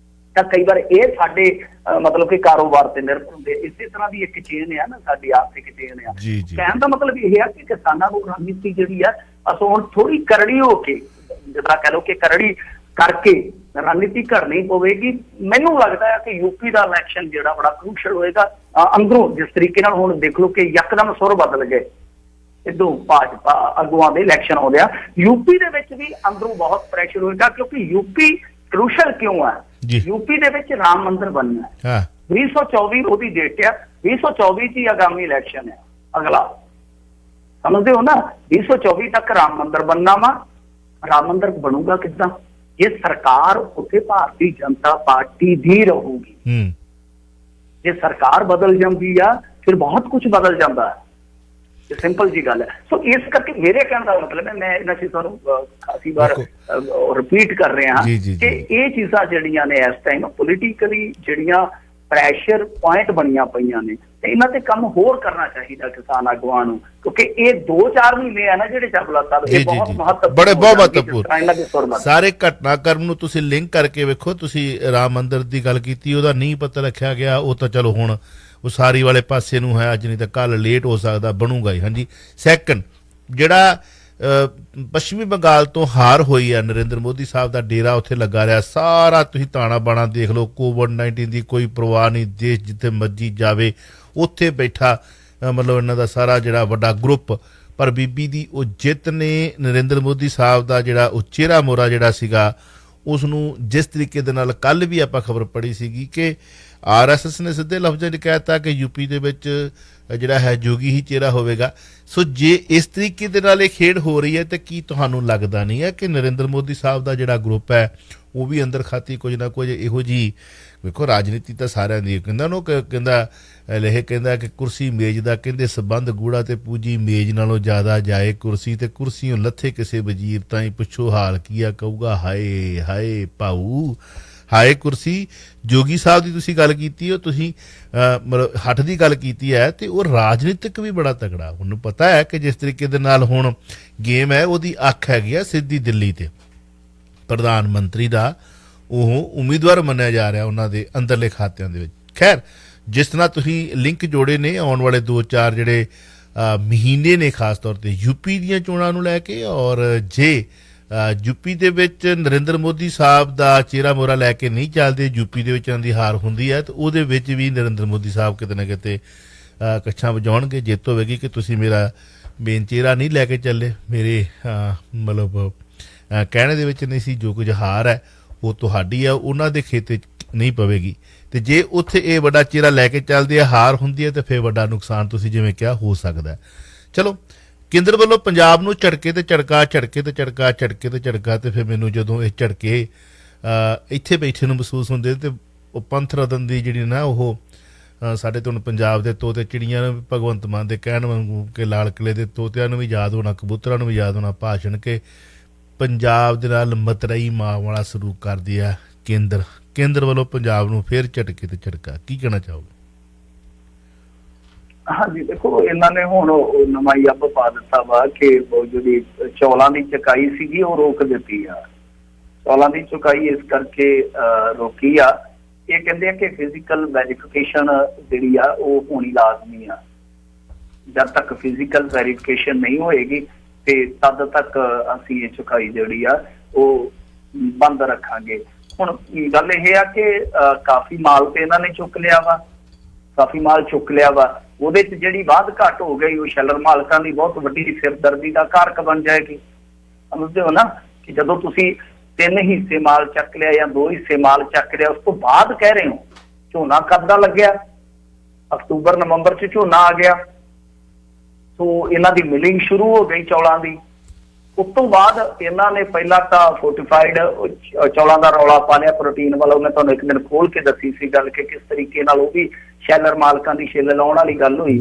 B: ਤਾਂ ਕਈ ਵਾਰ ਇਹ ਸਾਡੇ ਮਤਲਬ ਕਿ ਕਾਰੋਬਾਰ ਤੇ ਨਿਰਭਰ ਹੁੰਦੇ। ਇਸੇ ਤਰ੍ਹਾਂ ਦੀ ਇੱਕ ਚੇਨ ਆ ਨਾ, ਸਾਡੀ ਆਰਥਿਕ ਚੇਨ ਆ। ਕਹਿਣ ਦਾ ਮਤਲਬ ਇਹ ਆ ਕਿ ਕਿਸਾਨਾਂ ਨੂੰ ਰਣਨੀਤੀ ਜਿਹੜੀ ਆ ਅਸੀਂ ਹੁਣ ਥੋੜੀ ਕਰੜੀ ਹੋ ਕੇ, ਜਿੱਦਾਂ ਕਹਿ ਲਓ ਕਿ ਕਰੜੀ ਕਰਕੇ ਰਣਨੀਤੀ ਕਰਨੀ ਪਵੇਗੀ। ਮੈਨੂੰ ਲੱਗਦਾ ਹੈ ਕਿ ਯੂਪੀ ਦਾ ਇਲੈਕਸ਼ਨ ਜਿਹੜਾ ਬੜਾ ਕ੍ਰੂਸ਼ਲ ਹੋਏਗਾ ਅੰਦਰੋਂ। ਜਿਸ ਤਰੀਕੇ ਨਾਲ ਹੁਣ ਦੇਖ ਲਓ ਕਿ ਯਕਦਮ ਸੁਰ ਬਦਲ ਗਏ ਇਦੋਂ ਭਾਜਪਾ ਆਗੂਆਂ ਦੇ ਇਲੈਕਸ਼ਨ ਹੋ ਰਿਹਾ, ਯੂਪੀ ਦੇ ਵਿੱਚ ਵੀ ਅੰਦਰੋਂ ਬਹੁਤ ਪ੍ਰੈਸ਼ਰ ਹੋਏਗਾ। ਕਿਉਂਕਿ ਯੂਪੀ ਕ੍ਰੂਸ਼ਲ ਕਿਉਂ ਆ? ਯੂਪੀ ਦੇ ਵਿੱਚ ਰਾਮ ਮੰਦਿਰ ਬਣਨਾ 2024 ਉਹਦੀ ਡੇਟ ਆ, 2024 ਚ ਹੀ ਆਗਾਮੀ ਇਲੈਕਸ਼ਨ ਹੈ ਅਗਲਾ, ਸਮਝਦੇ ਹੋ ਨਾ। 2024 ਤੱਕ ਰਾਮ ਮੰਦਿਰ ਬਣਨਾ ਵਾ। ਰਾਮ ਮੰਦਿਰ ਬਣੂਗਾ ਕਿੱਦਾਂ? ਇਹ ਸਰਕਾਰ ਉੱਥੇ ਭਾਰਤੀ ਜਨਤਾ ਪਾਰਟੀ ਦੀ ਰਹੂਗੀ। ਜੇ ਸਰਕਾਰ ਬਦਲ ਜਾਂਦੀ ਆ ਫਿਰ ਬਹੁਤ ਕੁਝ ਬਦਲ ਜਾਂਦਾ ਹੈ। ਸਿੰਪਲ ਜੀ ਗੱਲ ਹੈ। ਸੋ ਇਸ ਕਰਕੇ ਮੇਰੇ ਕਹਿਣ ਦਾ ਮਤਲਬ ਹੈ, ਮੈਂ ਇਹਨਾਂ ਚੀਜ਼ਾਂ ਨੂੰ ਕਾਫੀ ਵਾਰ ਰਿਪੀਟ ਕਰ ਰਿਹਾ ਕਿ ਇਹ ਚੀਜ਼ਾਂ ਜਿਹੜੀਆਂ ਨੇ ਇਸ ਟਾਈਮ ਪੋਲੀਟੀਕਲੀ ਜਿਹੜੀਆਂ ਪ੍ਰੈਸ਼ਰ ਪੁਆਇੰਟ ਬਣੀਆਂ ਪਈਆਂ ਨੇ, ਤੇ ਇਹਨਾਂ ਤੇ ਕੰਮ ਹੋਰ ਕਰਨਾ ਚਾਹੀਦਾ ਕਿਸਾਨ ਆਗੂਆਂ ਨੂੰ। ਕਿਉਂਕਿ ਇਹ 2-4 ਮਹੀਨੇ ਆ ਨਾ ਜਿਹੜੇ ਚੱਲ ਇਹ ਬਹੁਤ ਮਹੱਤਵਪੂਰਨ।
A: ਸਾਰੇ ਘਟਨਾਕ੍ਰਮ ਨੂੰ ਤੁਸੀਂ ਲਿੰਕ ਕਰਕੇ ਵੇਖੋ। ਤੁਸੀਂ ਰਾਮ ਮੰਦਿਰ ਦੀ ਗੱਲ ਕੀਤੀ, ਉਹਦਾ ਨਹੀਂ ਪਤਾ ਰੱਖਿਆ ਗਿਆ, ਉਹ ਤਾਂ ਚਲੋ ਹੁਣ ਉਸਾਰੀ ਵਾਲੇ ਪਾਸੇ ਨੂੰ ਹੈ, ਅੱਜ ਨਹੀਂ ਤਾਂ ਕੱਲ ਲੇਟ ਹੋ ਸਕਦਾ, ਬਣੂਗਾ ਹੀ। ਹਾਂਜੀ, ਸੈਕੰਡ ਜਿਹੜਾ ਪੱਛਮੀ ਬੰਗਾਲ ਤੋਂ ਹਾਰ ਹੋਈ ਹੈ, ਨਰਿੰਦਰ ਮੋਦੀ ਸਾਹਿਬ ਦਾ ਡੇਰਾ ਉੱਥੇ ਲੱਗਾ ਰਿਹਾ, ਸਾਰਾ ਤੁਸੀਂ ਤਾਣਾ ਬਾਣਾ ਦੇਖ ਲਓ, COVID-19 ਦੀ ਕੋਈ ਪਰਵਾਹ ਨਹੀਂ, ਦੇਸ਼ ਜਿੱਥੇ ਮਰਜੀ ਜਾਵੇ ਉੱਥੇ ਬੈਠਾ, ਮਤਲਬ ਇਹਨਾਂ ਦਾ ਸਾਰਾ ਜਿਹੜਾ ਵੱਡਾ ਗਰੁੱਪ। ਪਰ ਬੀਬੀ ਦੀ ਉਹ ਜਿੱਤ ਨੇ ਨਰਿੰਦਰ ਮੋਦੀ ਸਾਹਿਬ ਦਾ ਜਿਹੜਾ ਉਹ ਚਿਹਰਾ ਮੋਰਾ ਜਿਹੜਾ ਸੀਗਾ ਉਸ ਨੂੰ, ਜਿਸ ਤਰੀਕੇ ਦੇ ਨਾਲ ਕੱਲ੍ਹ ਵੀ ਆਪਾਂ ਖਬਰ ਪੜ੍ਹੀ ਸੀਗੀ ਕਿ RSS ਨੇ ਸਿੱਧੇ ਲਫ਼ਜ਼ਾਂ 'ਚ ਕਹਿ ਦਿੱਤਾ ਕਿ ਯੂਪੀ ਦੇ ਵਿੱਚ ਜਿਹੜਾ ਹੈ ਜੋਗੀ ਹੀ ਚਿਹਰਾ ਹੋਵੇਗਾ। ਸੋ ਜੇ ਇਸ ਤਰੀਕੇ ਦੇ ਨਾਲ ਇਹ ਖੇਡ ਹੋ ਰਹੀ ਹੈ ਤਾਂ ਕੀ ਤੁਹਾਨੂੰ ਲੱਗਦਾ ਨਹੀਂ ਹੈ ਕਿ ਨਰਿੰਦਰ ਮੋਦੀ ਸਾਹਿਬ ਦਾ ਜਿਹੜਾ ਗਰੁੱਪ ਹੈ ਉਹ ਵੀ ਅੰਦਰ ਖਾਤੀ ਕੁਝ ਨਾ ਕੁਝ ਇਹੋ ਜਿਹੀ, ਵੇਖੋ ਰਾਜਨੀਤੀ ਤਾਂ ਸਾਰਿਆਂ ਦੀ, ਕਹਿੰਦਾ ਨੂੰ ਕਹਿੰਦਾ ਲੇਹ ਕਹਿੰਦਾ ਕਿ ਕੁਰਸੀ ਮੇਜ਼ ਦਾ ਕਹਿੰਦੇ ਸੰਬੰਧ ਗੂੜਾ ਤੇ ਪੂਜੀ ਮੇਜ਼ ਨਾਲੋਂ ਜ਼ਿਆਦਾ ਜਾਏ ਕੁਰਸੀ, ਤੇ ਕੁਰਸੀਓਂ ਲੱਥੇ ਕਿਸੇ ਵਜ਼ੀਰ ਤਾਂ ਹੀ ਪੁੱਛੋ ਹਾਲ ਕੀ ਆ, ਕਹੂਗਾ ਹਾਏ ਹਾਏ ਭਾਊ ਹਾਏ ਕੁਰਸੀ। ਜੋਗੀ ਸਾਹਿਬ ਦੀ ਤੁਸੀਂ ਗੱਲ ਕੀਤੀ, ਉਹ ਤੁਸੀਂ ਮਤਲਬ ਹੱਠ ਦੀ ਗੱਲ ਕੀਤੀ ਹੈ, ਤੇ ਉਹ ਰਾਜਨੀਤਿਕ ਵੀ ਬੜਾ ਤਕੜਾ। ਉਹਨੂੰ ਪਤਾ ਹੈ ਕਿ ਜਿਸ ਤਰੀਕੇ ਦੇ ਨਾਲ ਹੁਣ ਗੇਮ ਹੈ, ਉਹਦੀ ਅੱਖ ਹੈਗੀ ਆ ਸਿੱਧੀ ਦਿੱਲੀ ਤੇ ਪ੍ਰਧਾਨ ਮੰਤਰੀ ਦਾ ਉਹ ਉਮੀਦਵਾਰ ਮੰਨਿਆ ਜਾ ਰਿਹਾ ਉਹਨਾਂ ਦੇ ਅੰਦਰਲੇ ਖਾਤਿਆਂ ਦੇ ਵਿੱਚ। ਖੈਰ, ਜਿਸ ਤਰ੍ਹਾਂ ਤੁਸੀਂ ਲਿੰਕ ਜੋੜੇ ਨੇ ਆਉਣ ਵਾਲੇ 2-4 ਜਿਹੜੇ ਮਹੀਨੇ ਨੇ ਖਾਸ ਤੌਰ ਤੇ ਯੂਪੀ ਦੀਆਂ ਚੋਣਾਂ ਨੂੰ ਲੈ ਕੇ, ਔਰ ਜੇ ਯੂਪੀ ਦੇ ਵਿੱਚ ਨਰਿੰਦਰ ਮੋਦੀ ਸਾਹਿਬ ਦਾ ਚਿਹਰਾ ਮੋਹਰਾ ਲੈ ਕੇ ਨਹੀਂ ਚੱਲਦੇ, ਯੂਪੀ ਦੇ ਵਿੱਚ ਦੀ ਹਾਰ ਹੁੰਦੀ ਹੈ, ਤਾਂ ਉਹਦੇ ਵਿੱਚ ਵੀ ਨਰਿੰਦਰ ਮੋਦੀ ਸਾਹਿਬ ਕਿਤੇ ਨਾ ਕਿਤੇ ਕੱਛਾਂ ਵਜਾਉਣਗੇ। ਜਿੱਤ ਹੋਵੇਗੀ ਕਿ ਤੁਸੀਂ ਮੇਰਾ ਮੇਨ ਚਿਹਰਾ ਨਹੀਂ ਲੈ ਕੇ ਚੱਲੇ, ਮੇਰੇ ਮਤਲਬ ਕਹਿਣੇ ਦੇ ਵਿੱਚ ਨਹੀਂ ਸੀ। ਜੋ ਕੁਝ ਹਾਰ ਹੈ ਉਹ ਤੁਹਾਡੀ ਆ, ਉਹਨਾਂ ਦੇ ਖੇਤੇ 'ਚ ਨਹੀਂ ਪਵੇਗੀ। ਤੇ ਜੇ ਉੱਥੇ ਇਹ ਵੱਡਾ ਚਿਹਰਾ ਲੈ ਕੇ ਚੱਲਦੇ ਆ, ਹਾਰ ਹੁੰਦੀ ਹੈ, ਤੇ ਫਿਰ ਵੱਡਾ ਨੁਕਸਾਨ ਤੁਸੀਂ ਜਿਵੇਂ ਕਿਹਾ ਹੋ ਸਕਦਾ ਹੈ। ਚਲੋ, ਕੇਂਦਰ ਵੱਲੋਂ ਪੰਜਾਬ ਨੂੰ ਝਟਕੇ ਤੇ ਝਟਕਾ, ਝਟਕੇ ਤੇ ਝਟਕਾ, ਝਟਕੇ ਤੇ ਝਟਕਾ, ਤੇ ਫਿਰ ਮੈਨੂੰ ਜਦੋਂ ਇਹ ਝਟਕੇ ਇੱਥੇ ਬੈਠੇ ਨੂੰ ਮਹਿਸੂਸ ਹੁੰਦੇ, ਤੇ ਉਹ ਪੰਥ ਰਤਨ ਦੀ ਜਿਹੜੀ ਨਾ ਉਹ ਸਾਡੇ ਤੋਂ ਹੁਣ ਪੰਜਾਬ ਦੇ ਤੋਤੇ ਚਿੜੀਆਂ ਨੂੰ ਭਗਵੰਤ ਮਾਨ ਦੇ ਕਹਿਣ ਵਾਂਗੂ ਕਿ ਲਾਲ ਕਿਲੇ ਦੇ ਤੋਤਿਆਂ ਨੂੰ ਵੀ ਯਾਦ ਹੋਣਾ, ਕਬੂਤਰਾਂ ਨੂੰ ਵੀ ਯਾਦ ਹੋਣਾ ਭਾਸ਼ਣ ਕਿ ਪੰਜਾਬ ਦੇ ਨਾਲ ਮਤਰਈ ਮਾਂ ਵਾਲਾ ਸਲੂਕ ਕਰਦੀ ਆ ਕੇਂਦਰ ਵੱਲੋਂ ਪੰਜਾਬ ਨੂੰ ਫਿਰ ਝਟਕੇ ਤੇ ਝਟਕਾ। ਕੀ ਕਹਿਣਾ ਚਾਹੋਗੇ?
B: ਹਾਂਜੀ, ਦੇਖੋ ਇਹਨਾਂ ਨੇ ਹੁਣ ਨਵਾਂ ਹੀ ਅੱਬ ਪਾ ਦਿੱਤਾ ਵਾ ਕਿ ਉਹ ਜਿਹੜੀ ਚੌਲਾਂ ਦੀ ਚੁਕਾਈ ਸੀਗੀ ਉਹ ਰੋਕ ਦਿੱਤੀ ਆ। ਚੌਲਾਂ ਦੀ ਚੁਕਾਈ ਇਸ ਕਰਕੇ ਰੋਕੀ ਆ, ਇਹ ਕਹਿੰਦੇ ਆ ਕਿ ਫਿਜ਼ੀਕਲ ਵੈਰੀਫਿਕੇਸ਼ਨ ਜਿਹੜੀ ਆ ਉਹ ਹੋਣੀ ਲਾਜ਼ਮੀ ਆ। ਜਦ ਤੱਕ ਫਿਜ਼ੀਕਲ ਵੈਰੀਫਿਕੇਸ਼ਨ ਨਹੀਂ ਹੋਏਗੀ ਤੇ ਤਦ ਤੱਕ ਅਸੀਂ ਇਹ ਚੁਕਾਈ ਜਿਹੜੀ ਆ ਉਹ ਬੰਦ ਰੱਖਾਂਗੇ। ਹੁਣ ਗੱਲ ਇਹ ਆ ਕਿ ਕਾਫੀ ਮਾਲ ਤੇ ਇਹਨਾਂ ਨੇ ਚੁੱਕ ਲਿਆ ਵਾ, ਉਹਦੇ ਚ ਜਿਹੜੀ ਵਾਧ ਘੱਟ ਹੋ ਗਈ ਉਹ ਸ਼ੈਲਰ ਮਾਲਕਾਂ ਦੀ ਬਹੁਤ ਵੱਡੀ ਸਿਰਦਰਦੀ ਦਾ ਕਾਰਕ ਬਣ ਜਾਏਗੀ। ਸਮਝਦੇ ਹੋ ਨਾ ਕਿ ਜਦੋਂ ਤੁਸੀਂ 3 ਹਿੱਸੇ ਮਾਲ ਚੱਕ ਲਿਆ ਜਾਂ 2 ਹਿੱਸੇ ਮਾਲ ਚੱਕ ਲਿਆ, ਉਸ ਤੋਂ ਬਾਅਦ ਕਹਿ ਰਹੇ ਹੋ ਝੋਨਾ ਕਦ ਦਾ ਲੱਗਿਆ, ਅਕਤੂਬਰ ਨਵੰਬਰ ਚ ਝੋਨਾ ਆ ਗਿਆ, ਸੋ ਇਹਨਾਂ ਦੀ ਮਿਲਿੰਗ ਸ਼ੁਰੂ ਹੋ ਗਈ ਚੌਲਾਂ ਦੀ। ਉਸ ਤੋਂ ਬਾਅਦ ਇਹਨਾਂ ਨੇ ਪਹਿਲਾਂ ਤਾਂ ਫੋਰਟੀਫਾਈਡ ਚੌਲਾਂ ਦਾ ਰੌਲਾ ਪਾ ਲਿਆ ਪ੍ਰੋਟੀਨ ਵਾਲਾ। ਉਹਨੇ ਤੁਹਾਨੂੰ ਇੱਕ ਦਿਨ ਖੋਲ ਕੇ ਦੱਸੀ ਸੀ ਗੱਲ ਕਿ ਕਿਸ ਤਰੀਕੇ ਨਾਲ ਉਹ ਵੀ ਸ਼ੈਲਰ ਮਾਲਕਾਂ ਦੀ ਛਿੱਲ ਲਾਉਣ ਵਾਲੀ ਗੱਲ ਹੋਈ।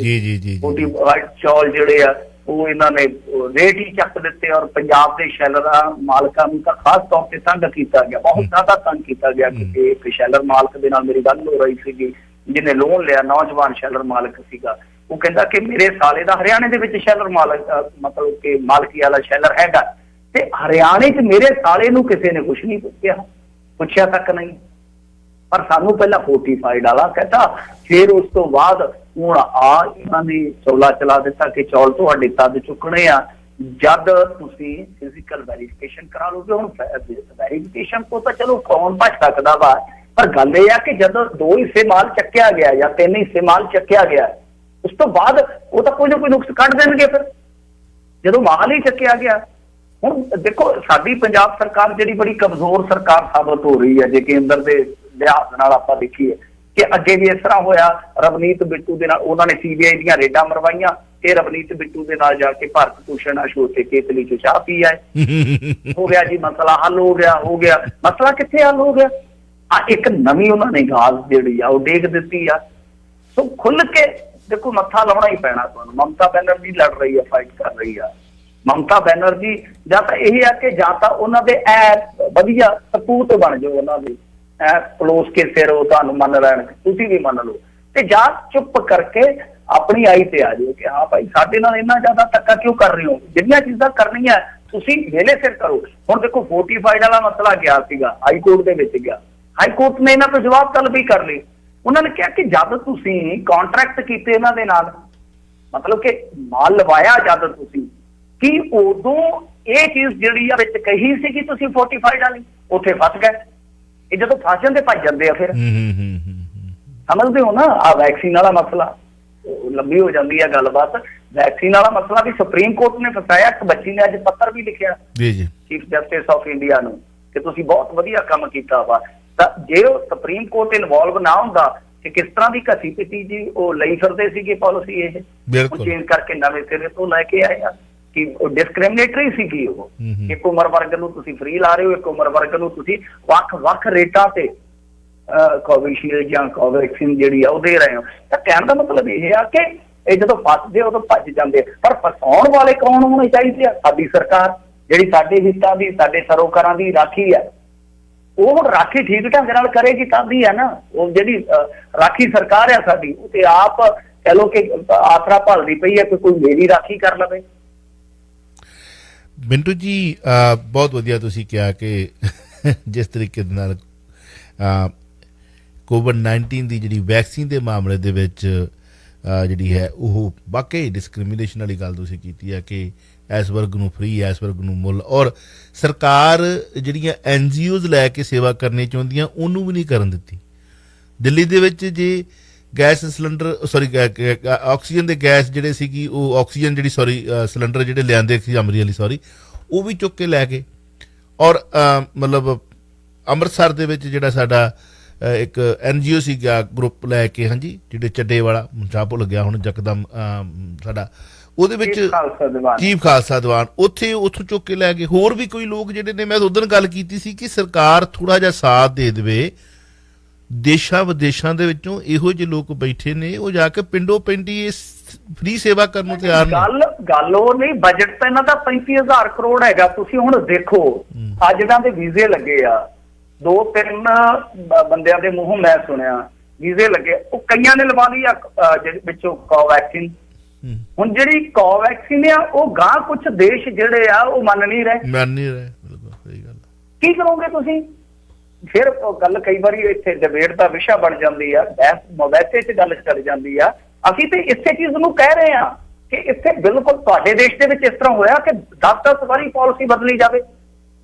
B: ਫੋਰਟੀਫਾਈਡ ਚੌਲ ਜਿਹੜੇ ਆ ਉਹ ਇਹਨਾਂ ਨੇ ਰੇਟ ਹੀ ਚੱਕ ਦਿੱਤੇ, ਔਰ ਪੰਜਾਬ ਦੇ ਸ਼ੈਲਰਾਂ ਮਾਲਕਾਂ ਨੂੰ ਤਾਂ ਖਾਸ ਤੌਰ ਤੇ ਤੰਗ ਕੀਤਾ ਗਿਆ, ਬਹੁਤ ਜ਼ਿਆਦਾ ਤੰਗ ਕੀਤਾ ਗਿਆ। ਕਿਉਂਕਿ ਇੱਕ ਸ਼ੈਲਰ ਮਾਲਕ ਦੇ ਨਾਲ ਮੇਰੀ ਗੱਲ ਹੋ ਰਹੀ ਸੀਗੀ ਜਿਹਨੇ ਲੋਨ ਲਿਆ, ਨੌਜਵਾਨ ਸ਼ੈਲਰ ਮਾਲਕ ਸੀਗਾ। ਉਹ ਕਹਿੰਦਾ ਕਿ ਮੇਰੇ ਸਾਲੇ ਦਾ ਹਰਿਆਣੇ ਦੇ ਵਿੱਚ ਸ਼ੈਲਰ ਮਾਲਕ ਮਤਲਬ ਕਿ ਮਾਲਕੀ ਵਾਲਾ ਸ਼ੈਲਰ ਹੈਗਾ, ਤੇ ਹਰਿਆਣੇ 'ਚ ਮੇਰੇ ਸਾਲੇ ਨੂੰ ਕਿਸੇ ਨੇ ਕੁਛ ਨਹੀਂ ਪੁੱਛਿਆ ਤੱਕ ਨਹੀਂ, ਪਰ ਸਾਨੂੰ ਪਹਿਲਾਂ ਫੋਰਟੀਫਾਈਡ ਵਾਲਾ ਕਹਿੰਦਾ, ਫਿਰ ਉਸ ਤੋਂ ਬਾਅਦ ਹੁਣ ਇਹਨਾਂ ਨੇ ਚੌਲਾ ਚਲਾ ਦਿੱਤਾ ਕਿ ਚੌਲ ਤੁਹਾਡੇ ਤਦ ਚੁੱਕਣੇ ਆ ਜਦ ਤੁਸੀਂ ਫਿਜ਼ੀਕਲ ਵੈਰੀਫਿਕੇਸ਼ਨ ਕਰਾ ਲਓਗੇ। ਹੁਣ ਵੈਰੀਫਿਕੇਸ਼ਨ ਤੋਂ ਤਾਂ ਚਲੋ ਕੌਣ ਭੱਜ ਸਕਦਾ ਵਾ, ਪਰ ਗੱਲ ਇਹ ਆ ਕਿ ਜਦੋਂ 2 ਹਿੱਸੇ ਮਾਲ ਚੱਕਿਆ ਗਿਆ ਜਾਂ 3 ਹਿੱਸੇ ਮਾਲ ਚੱਕਿਆ ਗਿਆ, ਉਸ ਤੋਂ ਬਾਅਦ ਉਹ ਤਾਂ ਕੋਈ ਨਾ ਕੋਈ ਨੁਕਸ ਕੱਢ ਦੇਣਗੇ ਫਿਰ, ਜਦੋਂ ਮਾਲ ਹੀ ਚੱਕਿਆ ਗਿਆ। ਹੁਣ ਦੇਖੋ ਸਾਡੀ ਪੰਜਾਬ ਸਰਕਾਰ ਜਿਹੜੀ ਬੜੀ ਕਮਜ਼ੋਰ ਸਰਕਾਰ ਸਾਬਤ ਹੋ ਰਹੀ ਹੈ ਜੇ ਕੇਂਦਰ ਦੇ ਲਿਹਾਜ਼ ਨਾਲ ਆਪਾਂ ਦੇਖੀਏ, ਕਿ ਅੱਗੇ ਵੀ ਇਸ ਤਰ੍ਹਾਂ ਹੋਇਆ ਰਵਨੀਤ ਬਿੱਟੂ ਦੇ ਨਾਲ, ਉਹਨਾਂ ਨੇ CBI ਦੀਆਂ ਰੇਡਾਂ ਮਰਵਾਈਆਂ, ਇਹ ਰਵਨੀਤ ਬਿੱਟੂ ਦੇ ਨਾਲ ਜਾ ਕੇ ਭਾਰਤ ਭੂਸ਼ਣ ਅਸ਼ੋਕ ਕੇਤਲੀ ਚ ਚਾਹ ਪੀ ਆਏ, ਹੋ ਗਿਆ ਜੀ ਮਸਲਾ ਹੱਲ ਹੋ ਗਿਆ। ਮਸਲਾ ਕਿੱਥੇ ਹੱਲ ਹੋ ਗਿਆ? ਇੱਕ ਨਵੀਂ ਉਹਨਾਂ ਨੇ ਗਾਲ ਜਿਹੜੀ ਆ ਉਹ ਡੇਗ ਦਿੱਤੀ ਆ। ਸੋ ਖੁੱਲ ਕੇ ਦੇਖੋ ਮੱਥਾ ਲਾਉਣਾ ਹੀ ਪੈਣਾ ਤੁਹਾਨੂੰ। ਮਮਤਾ ਬੈਨਰਜੀ ਲੜ ਰਹੀ ਆ, ਫਾਈਟ ਕਰ ਰਹੀ ਆ। ਮਮਤਾ ਬੈਨਰਜੀ ਜਾਂ ਤਾਂ ਇਹ ਆ ਕਿ ਜਾਂ ਤਾਂ ਉਹਨਾਂ ਦੇ ਵਧੀਆ ਸਪੂਤ ਬਣ ਜਾਓ, ਉਹਨਾਂ ਦੇ ਪਲੋਸ ਕੇ ਸਿਰ ਉਹ ਤੁਹਾਨੂੰ ਮੰਨ ਲੈਣ, ਤੁਸੀਂ ਵੀ ਮੰਨ ਲਓ, ਤੇ ਜਾਂ ਚੁੱਪ ਕਰਕੇ ਆਪਣੀ ਆਈ ਤੇ ਆ ਜਾਓ ਕਿ ਹਾਂ ਭਾਈ ਸਾਡੇ ਨਾਲ ਇੰਨਾ ਜ਼ਿਆਦਾ ਧੱਕਾ ਕਿਉਂ ਕਰ ਰਹੇ ਹੋ, ਜਿਹੜੀਆਂ ਚੀਜ਼ਾਂ ਕਰਨੀਆਂ ਤੁਸੀਂ ਵੇਲੇ ਸਿਰ ਕਰੋ। ਹੁਣ ਦੇਖੋ ਫੋਰਟੀਫਾਈਡ ਵਾਲਾ ਮਸਲਾ ਗਿਆ ਸੀਗਾ, ਹਾਈ ਕੋਰਟ ਦੇ ਵਿੱਚ ਗਿਆ, ਹਾਈ ਕੋਰਟ ਨੇ ਇਹਨਾਂ ਤੋਂ ਜਵਾਬ ਤਲਬ ਹੀ ਕਰ ਲਈ। ਉਹਨਾਂ ਨੇ ਕਿਹਾ ਕਿ ਜਦ ਤੁਸੀਂ ਕੰਟਰੈਕਟ ਕੀਤੇ ਇਹਨਾਂ ਦੇ ਨਾਲ, ਮਤਲਬ ਕਿ ਮਾਲ ਲਵਾਇਆ ਜਦ ਤੁਸੀਂ, ਕੀ ਉਦੋਂ ਇਹ ਚੀਜ਼ ਜਿਹੜੀ ਆ ਵਿੱਚ ਕਹੀ ਸੀ ਕਿ ਤੁਸੀਂ ਫੋਰਟੀਫਾਈਡ ਵਾਲੀ, ਉੱਥੇ ਫਸ ਗਏ। ਇਹ ਜਦੋਂ ਫਸ ਜਾਂਦੇ ਭੱਜ ਜਾਂਦੇ ਆ ਫਿਰ, ਸਮਝਦੇ ਹੋ ਨਾ। ਵੈਕਸੀਨ ਵਾਲਾ ਮਸਲਾ ਲੰਬੀ ਹੋ ਜਾਂਦੀ ਹੈ ਗੱਲਬਾਤ। ਵੈਕਸੀਨ ਵਾਲਾ ਮਸਲਾ ਵੀ ਸੁਪਰੀਮ ਕੋਰਟ ਨੇ ਫਸਾਇਆ। ਇੱਕ ਬੱਚੀ ਨੇ ਅੱਜ ਪੱਤਰ ਵੀ ਲਿਖਿਆ ਚੀਫ ਜਸਟਿਸ ਆਫ ਇੰਡੀਆ ਨੂੰ ਕਿ ਤੁਸੀਂ ਬਹੁਤ ਵਧੀਆ ਕੰਮ ਕੀਤਾ ਵਾ। ਤਾਂ ਜੇ ਉਹ ਸੁਪਰੀਮ ਕੋਰਟ ਇਨਵੋਲਵ ਨਾ ਹੁੰਦਾ ਕਿ ਕਿਸ ਤਰ੍ਹਾਂ ਦੀ ਘਸੀ ਪਿੱਟੀ ਜੀ ਉਹ ਲਈ ਫਿਰਦੇ ਸੀਗੇ ਪਾਲਿਸੀ, ਇਹ ਚੇਂਜ ਕਰਕੇ ਨਵੇਂ ਸਿਰੇ ਤੋਂ ਲੈ ਕੇ ਆਏ ਆ ਕਿ ਉਹ ਡਿਸਕ੍ਰਿਮੀਨੇਟਰੀ ਸੀਗੀ। ਉਹ ਇੱਕ ਉਮਰ ਵਰਗ ਨੂੰ ਤੁਸੀਂ ਫ੍ਰੀ ਲਾ ਰਹੇ ਹੋ, ਇੱਕ ਉਮਰ ਵਰਗ ਨੂੰ ਤੁਸੀਂ ਵੱਖ ਰੇਟਾਂ ਤੇ ਕੋਵਿਸ਼ੀਲਡ ਜਾਂ ਕੋਵੈਕਸਿਨ ਜਿਹੜੀ ਆ ਉਹ ਦੇ ਰਹੇ ਹੋ। ਤਾਂ ਕਹਿਣ ਦਾ ਮਤਲਬ ਇਹ ਆ ਕਿ ਇਹ ਜਦੋਂ ਫਸਦੇ ਉਦੋਂ ਭੱਜ ਜਾਂਦੇ, ਪਰ ਫਸਾਉਣ ਵਾਲੇ ਕੌਣ ਹੋਣੇ ਚਾਹੀਦੇ ਆ? ਸਾਡੀ ਸਰਕਾਰ ਜਿਹੜੀ ਸਾਡੇ ਹਿੱਤਾਂ ਦੀ, ਸਾਡੇ ਸਰੋਕਾਰਾਂ ਦੀ ਰਾਖੀ ਹੈ, ਉਹ ਰਾਖੀ ਠੀਕ ਢੰਗ ਨਾਲ ਕਰੇਗੀ ਤਾਂ ਦੀ ਹੈ ਨਾ। ਉਹ ਜਿਹੜੀ ਰਾਖੀ ਸਰਕਾਰ ਆ ਸਾਡੀ, ਉਹ ਤੇ ਆਪ ਕਹਿ ਲਓ ਕਿ ਆਸਰਾ ਭਾਲਦੀ ਪਈ ਹੈ ਕਿ ਕੋਈ ਮੇਰੀ ਰਾਖੀ ਕਰ ਲਵੇ।
A: ਮਿੰਟੂ ਜੀ ਬਹੁਤ ਵਧੀਆ ਤੁਸੀਂ ਕਿਹਾ ਕਿ ਜਿਸ ਤਰੀਕੇ ਦੇ ਨਾਲ COVID-19 ਦੀ ਜਿਹੜੀ ਵੈਕਸੀਨ ਦੇ ਮਾਮਲੇ ਦੇ ਵਿੱਚ ਜਿਹੜੀ ਹੈ ਉਹ ਵਾਕਈ ਡਿਸਕ੍ਰਿਮੀਨੇਸ਼ਨ ਵਾਲੀ ਗੱਲ ਤੁਸੀਂ ਕੀਤੀ ਹੈ ਕਿ ਇਸ ਵਰਗ ਨੂੰ ਫ੍ਰੀ, ਇਸ ਵਰਗ ਨੂੰ ਮੁੱਲ, ਔਰ ਸਰਕਾਰ ਜਿਹੜੀਆਂ NGOs ਲੈ ਕੇ ਸੇਵਾ ਕਰਨੀ ਚਾਹੁੰਦੀਆਂ ਉਹਨੂੰ ਵੀ ਨਹੀਂ ਕਰਨ ਦਿੱਤੀ। ਦਿੱਲੀ ਦੇ ਵਿੱਚ ਜੇ ਗੈਸ ਸਿਲੰਡਰ ਆਕਸੀਜਨ ਦੇ ਗੈਸ ਜਿਹੜੇ ਸੀਗੀ ਉਹ ਆਕਸੀਜਨ ਜਿਹੜੀ ਸਿਲੰਡਰ ਜਿਹੜੇ ਲਿਆਂਦੇ ਸੀ ਅਮਰੀ ਵਾਲੀ ਉਹ ਵੀ ਚੁੱਕ ਕੇ ਲੈ ਗਏ। ਔਰ ਮਤਲਬ ਅੰਮ੍ਰਿਤਸਰ ਦੇ ਵਿੱਚ ਜਿਹੜਾ ਸਾਡਾ ਇੱਕ NGO ਸੀਗਾ ਗਰੁੱਪ ਲੈ ਕੇ, ਹਾਂਜੀ, ਜਿਹੜੇ ਚੱਡੇ ਵਾਲਾ ਮੁੰਡਾ ਭੁੱਲ ਗਿਆ ਹੁਣ ਯਕਦਮ ਸਾਡਾ, ਉਹਦੇ ਵਿੱਚ ਚੀਫ ਖਾਲਸਾ ਦੀਵਾਨ, ਉੱਥੋਂ ਚੁੱਕ ਕੇ ਲੈ ਗਏ। ਹੋਰ ਵੀ ਕੋਈ ਲੋਕ ਜਿਹੜੇ ਨੇ, ਮੈਂ ਉਦੋਂ ਗੱਲ ਕੀਤੀ ਸੀ ਕਿ ਸਰਕਾਰ ਥੋੜਾ ਜਿਹਾ ਸਾਥ ਦੇ ਦੇਵੇ। ਦੇਸ਼ਾਂ ਵਿਦੇਸ਼ਾਂ ਦੇ ਵਿੱਚੋਂ ਇਹੋ ਜਿਹੇ ਲੋਕ ਬੈਠੇ ਨੇ, ਉਹ ਜਾ ਕੇ ਪਿੰਡੋ ਪਿੰਡੀ ਇਸ ਫ੍ਰੀ ਸੇਵਾ ਕਰਨ ਨੂੰ ਤਿਆਰ ਨੇ।
B: ਗੱਲ ਉਹ ਨਹੀਂ, ਬਜਟ ਤਾਂ ਇਹਨਾਂ ਦਾ 35,000 ਕਰੋੜ ਹੈਗਾ। ਤੁਸੀਂ ਹੁਣ ਦੇਖੋ ਅੱਜ ਇਹਨਾਂ ਦੇ ਵੀਜ਼ੇ ਲੱਗੇ ਆ, 2-3 ਬੰਦਿਆਂ ਦੇ ਮੂੰਹੋਂ ਮੈਂ ਸੁਣਿਆ ਵੀਜ਼ੇ ਲੱਗੇ, ਉਹ ਕਈਆਂ ਨੇ ਲਵਾ ਲਈ ਆ ਵਿੱਚੋਂ ਕੋਵੈਕਸਿਨ। ਹੁਣ ਜਿਹੜੀ ਕੋਵੈਕਸਿਨ ਆ ਉਹ ਗਾਂ ਕੁਝ ਦੇਸ਼ ਜਿਹੜੇ ਆ ਉਹ ਮੰਨ ਨਹੀਂ ਰਹੇ।
A: ਬਿਲਕੁਲ ਸਹੀ ਗੱਲ।
B: ਕੀ ਕਰੋਗੇ ਤੁਸੀਂ ਫਿਰ? ਗੱਲ ਕਈ ਵਾਰੀ ਇੱਥੇ ਡਿਬੇਟ ਦਾ ਵਿਸ਼ਾ ਬਣ ਜਾਂਦੀ ਆ, ਵੈਸੇ ਚ ਗੱਲ ਚੱਲ ਜਾਂਦੀ ਆ। ਅਸੀਂ ਤੇ ਇਸੇ ਚੀਜ਼ ਨੂੰ ਕਹਿ ਰਹੇ ਹਾਂ ਕਿ ਇੱਥੇ ਬਿਲਕੁਲ ਤੁਹਾਡੇ ਦੇਸ਼ ਦੇ ਵਿੱਚ ਇਸ ਤਰ੍ਹਾਂ ਹੋਇਆ ਕਿ 10-10 ਵਾਰੀ ਪਾਲਿਸੀ ਬਦਲੀ ਜਾਵੇ।